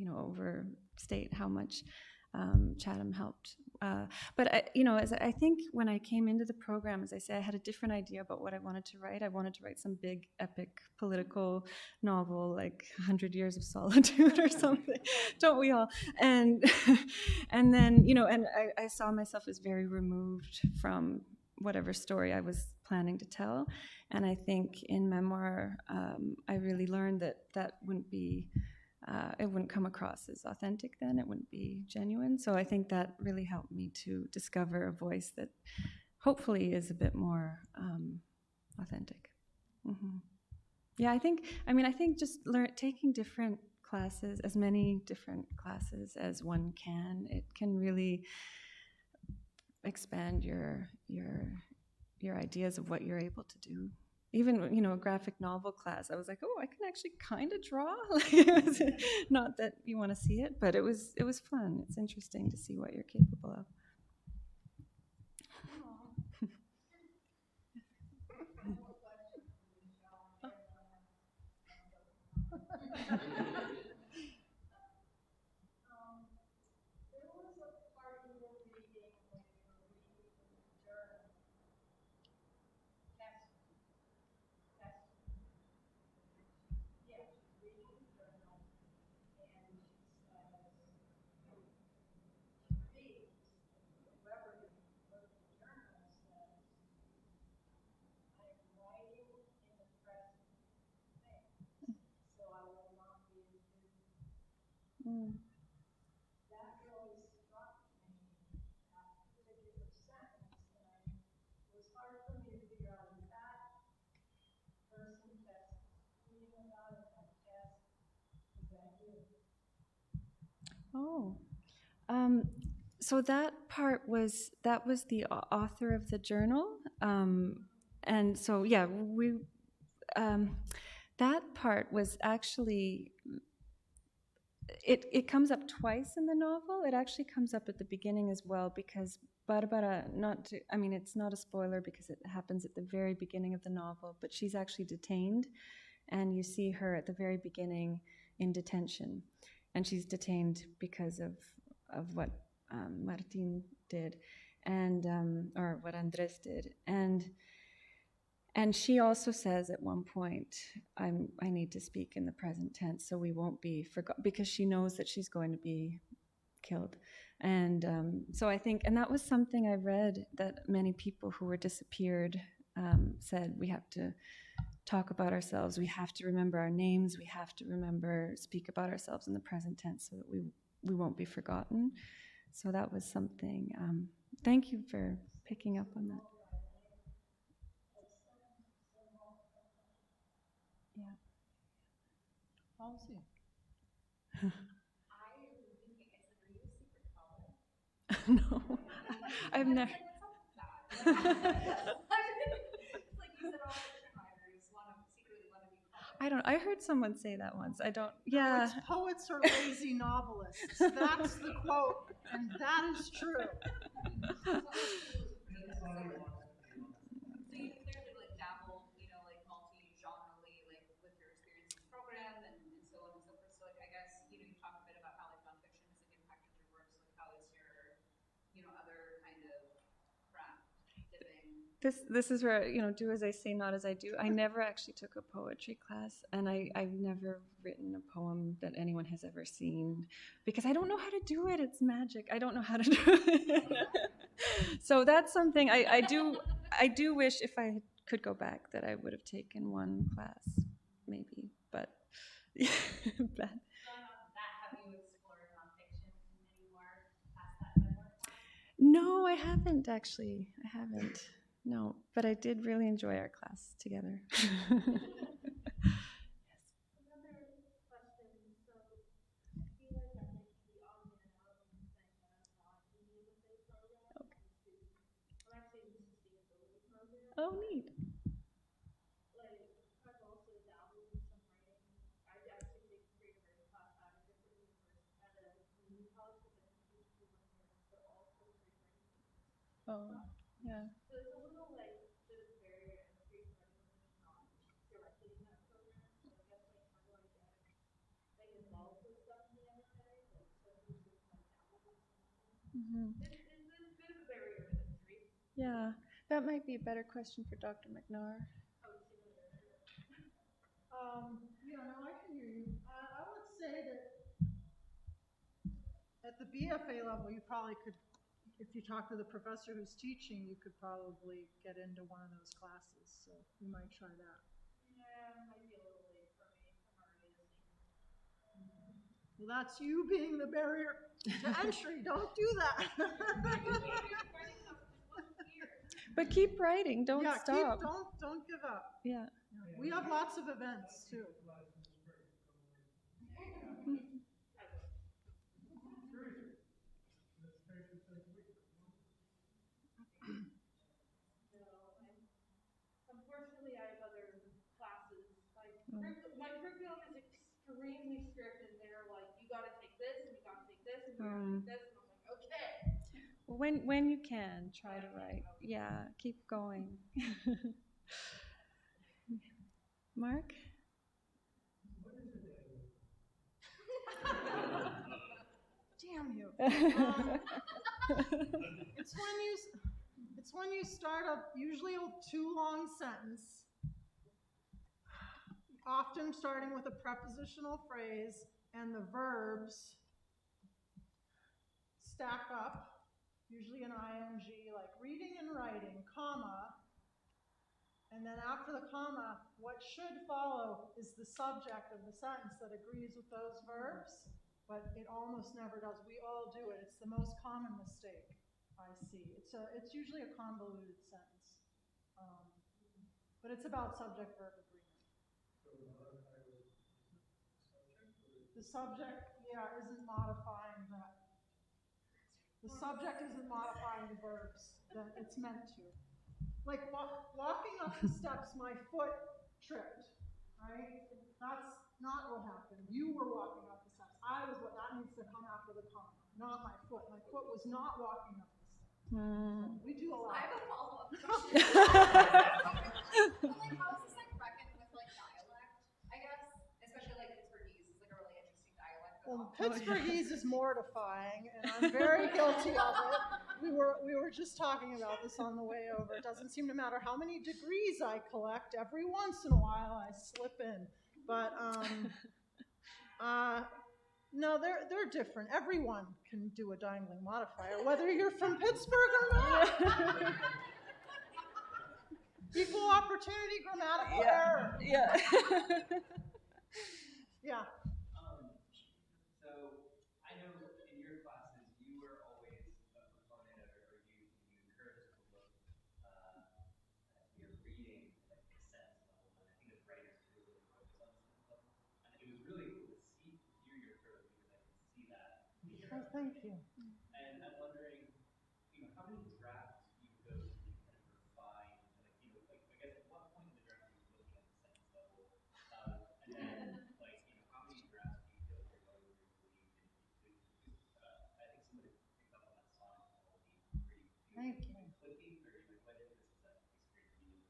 overstate how much Chatham helped. But I think when I came into the program, as I say, I had a different idea about what I wanted to write. I wanted to write some big, epic political novel, like 100 Years of Solitude or something. Don't we all? And and then, and I saw myself as very removed from whatever story I was planning to tell. And I think in memoir, I really learned that wouldn't be. It wouldn't come across as authentic then. It wouldn't be genuine. So I think that really helped me to discover a voice that hopefully is a bit more authentic. Yeah, I think just taking different classes, as many different classes as one can, it can really expand your ideas of what you're able to do. Even, a graphic novel class, I was like, oh, I can actually kind of draw. Not that you want to see it, but it was fun. It's interesting to see what you're capable of. That really struck me, that particular sentence, and it was hard for me to figure out, is that person that's tweeting about it, that test, is that you? Oh. So that was the author of the journal. And so, yeah, that part was actually, it comes up twice in the novel. It actually comes up at the beginning as well, because Barbara, it's not a spoiler because it happens at the very beginning of the novel, but she's actually detained, and you see her at the very beginning in detention. And she's detained because of what Martin did, and or what Andres did, and she also says at one point, I need to speak in the present tense so we won't be forgotten, because she knows that she's going to be killed. And so I think, and that was something I read, that many people who were disappeared said, we have to talk about ourselves, we have to remember our names, we have to speak about ourselves in the present tense so that we won't be forgotten. So that was something. Thank you for picking up on that. Yeah. Policy. No, I've never. I heard someone say that once. I don't. Yeah. No, it's poets or lazy novelists. That's the quote, and that is true. So you clearly dabble, multi-genrely, with your experience in the program and so on and so forth. So I guess, you talk a bit about how on This is where, do as I say, not as I do. I never actually took a poetry class, and I've never written a poem that anyone has ever seen because I don't know how to do it. It's magic. I don't know how to do it. So that's something I do wish if I could go back that I would have taken one class, maybe, but but That, have you explored nonfiction anymore past that memoir class? no, I haven't actually. I haven't. No, but I did really enjoy our class together. Another question. So I feel like I'm making the alma and alma thing that I'm not in the MFA program. Okay. I'm actually in the sustainability program. Oh, neat. Like, I've also dabbled in some writing. I actually take a creative writing class at a different university, at a community college, because I think usually when they're all poetry writing. Oh, yeah. So it's a little like bit of a barrier in creative writing when there's not directly in that program. So I guess like how do I get like involved with stuff in the MFA? Like especially with like dabbled in something. Mm-hmm. It's a bit of a barrier to entry. Yeah, that might be a better question for Dr. McNaugher. Yeah, no, I can hear you. I would say that at the BFA level, you probably could, if you talk to the professor who's teaching, you could probably get into one of those classes. So you might try that. Yeah, it might be a little late for me. I'm already a senior. Well, that's you being the barrier to entry. Don't do that. But keep writing. Don't yeah, stop. Don't give up. Yeah. We have lots of events too. Unfortunately, I have other classes. My curriculum is extremely strict, and they're like, you got to take this, and you got to take this, and you got to take this, and I'm like, okay. When you can, try to write. Yeah, keep going. Mark? Damn you. It's when you start usually a too long sentence, often starting with a prepositional phrase, and the verbs stack up, usually an ing, like reading and writing, comma, and then after the comma, what should follow is the subject of the sentence that agrees with those verbs, but it almost never does. We all do it. It's the most common mistake I see. It's usually a convoluted sentence, but it's about subject-verb agreement. The subject, isn't modifying that. The subject isn't modifying the verbs that it's meant to. Like walking up the steps, my foot tripped, right? That's not what happened. You were walking up the steps. That needs to come after the comma, not my foot. My foot was not walking up the steps. So we do a lot. I have a follow-up question. Like, how is this like reckoned with like dialect? I guess, especially like Pittsburghese is like a really interesting dialect. Well, Pittsburghese is mortifying, and I'm very guilty of it. We were just talking about this on the way over. It doesn't seem to matter how many degrees I collect. Every once in a while, I slip in. But no, they're different. Everyone can do a dangling modifier, whether you're from Pittsburgh or not. Equal opportunity grammatical error. Yeah. Yeah. So I know in your classes you were always a proponent of, or you encouraged to look at your reading like the sense level, and I think as writers too really focus on the sense level. And it was really cool to hear your prose because I could see that in your Oh, thank you. And I'm wondering, how many drafts you go through to kind of refine, like I guess at what point in the draft are you looking at the sentence level, and then how many drafts do you feel like you're going through before you get into? I think somebody picked up on that sonic quality pretty Thank you. clicky, or what is that experience for you?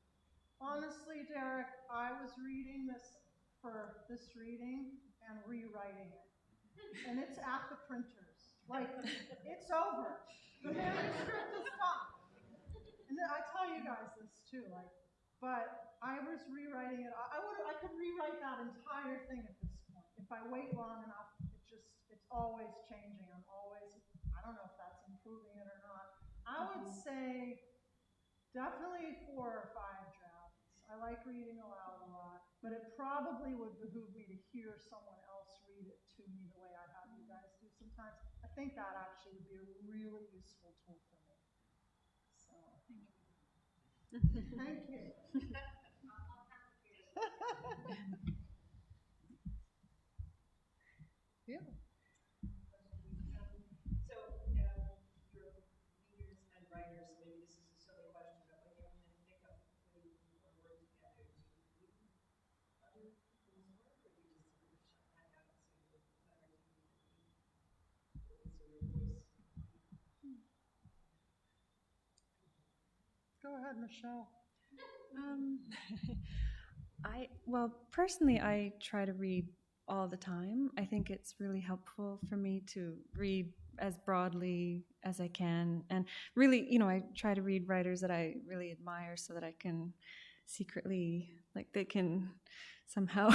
Honestly, Derek, I was reading this for this reading and rewriting it. And it's at the printers. Like, it's over. The manuscript is done. And then I tell you guys this. too. Like, but I was rewriting it. I could rewrite that entire thing at this point. If I wait long enough, it's always changing. I don't know if that's improving it or not. I would say definitely 4 or 5 drafts. I like reading aloud a lot, but it probably would behoove me to hear someone else read it to me the way I have you guys do sometimes. I think that actually would be a really useful tool for me. So, thank you. Yeah. So, your readers and writers, maybe this is a silly question, but when you're going to think of putting your work together, do you read other people's work, or do you just sort of shut that out and say, whatever you need to read? Is there your voice? Go ahead, Michelle. Personally, I try to read all the time. I think it's really helpful for me to read as broadly as I can. And really, I try to read writers that I really admire so that I can secretly, like, they can somehow,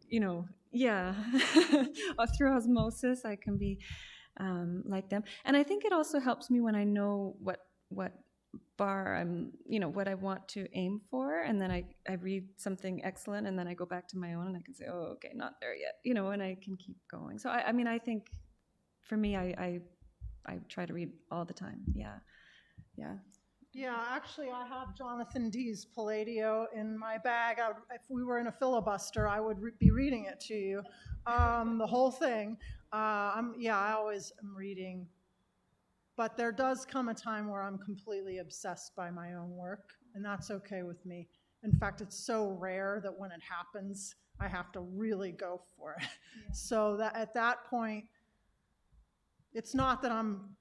through osmosis, I can be like them. And I think it also helps me when I know what bar I'm, what I want to aim for, and then I read something excellent, and then I go back to my own, and I can say, oh, okay, not there yet, and I can keep going. So I think for me, I try to read all the time. Yeah. Yeah, actually, I have Jonathan Dee's Palladio in my bag. If we were in a filibuster, I would be reading it to you, the whole thing. I always am reading. But there does come a time where I'm completely obsessed by my own work, and that's okay with me. In fact, it's so rare that when it happens, I have to really go for it. Yeah. So that at that point, it's not that I'm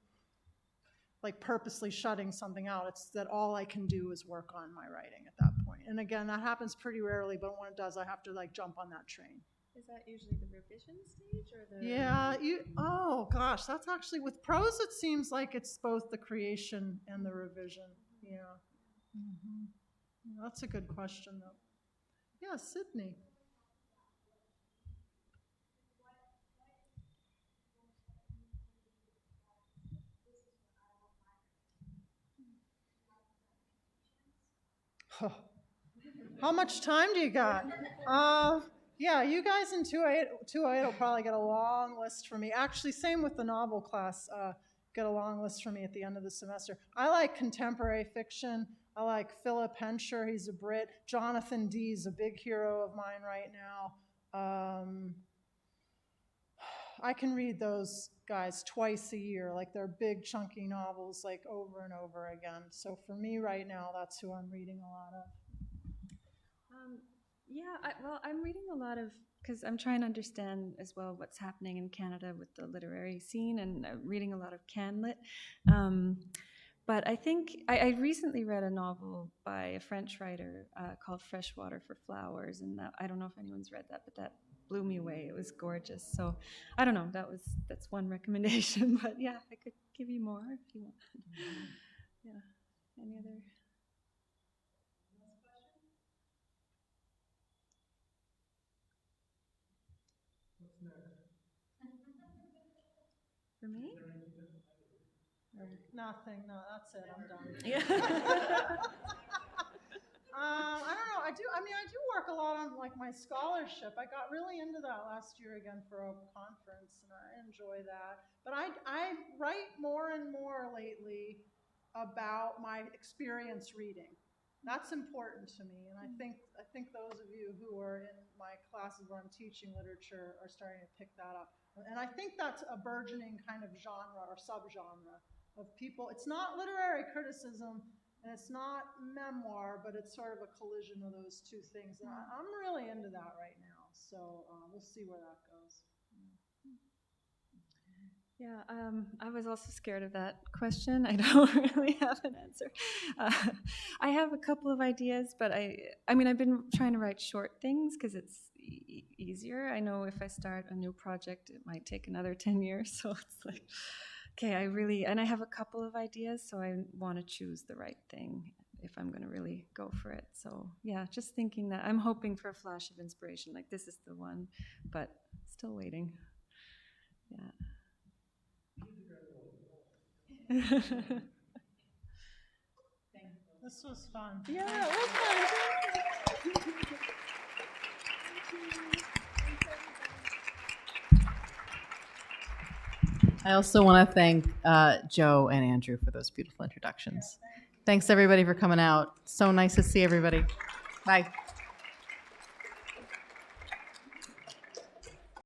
like purposely shutting something out. It's that all I can do is work on my writing at that point. And again, that happens pretty rarely, but when it does, I have to like jump on that train. Is that usually the revision stage or the... Yeah, oh gosh, that's actually, with prose, it seems like it's both the creation and the revision. Yeah. Mm-hmm. Yeah, that's a good question, though. Yeah, Sydney. Oh. How much time do you got? Yeah, you guys in 208 will probably get a long list from me. Actually, same with the novel class. Get a long list from me at the end of the semester. I like contemporary fiction. I like Philip Hensher. He's a Brit. Jonathan Dee's a big hero of mine right now. I can read those guys twice a year. Like, they're big, chunky novels, like over and over again. So for me right now, that's who I'm reading a lot of. I'm reading a lot of, because I'm trying to understand as well what's happening in Canada with the literary scene, and reading a lot of CanLit. But I think I recently read a novel by a French writer called Freshwater for Flowers, and I don't know if anyone's read that, but that blew me away. It was gorgeous. So I don't know. That's one recommendation. But yeah, I could give you more if you want. Yeah. Any other? What's next? For me? Nothing. No, that's it. I'm done. Yeah. I don't know. I do work a lot on like my scholarship. I got really into that last year again for a conference, and I enjoy that. But I write more and more lately about my experience reading. That's important to me, and I think those of you who are in my classes where I'm teaching literature are starting to pick that up. And I think that's a burgeoning kind of genre or subgenre of people. It's not literary criticism, and it's not memoir, but it's sort of a collision of those two things. And I'm really into that right now, so we'll see where that goes. Yeah, I was also scared of that question. I don't really have an answer. I have a couple of ideas, but I've been trying to write short things because it's easier. I know if I start a new project, it might take another 10 years. So it's like, okay, I have a couple of ideas, so I want to choose the right thing if I'm going to really go for it. So yeah, just thinking that I'm hoping for a flash of inspiration, like this is the one, but still waiting. Yeah. This was fun. Yeah, it was fun. I also want to thank Joe and Andrew for those beautiful introductions. Thanks everybody for coming out. So nice to see everybody. Bye.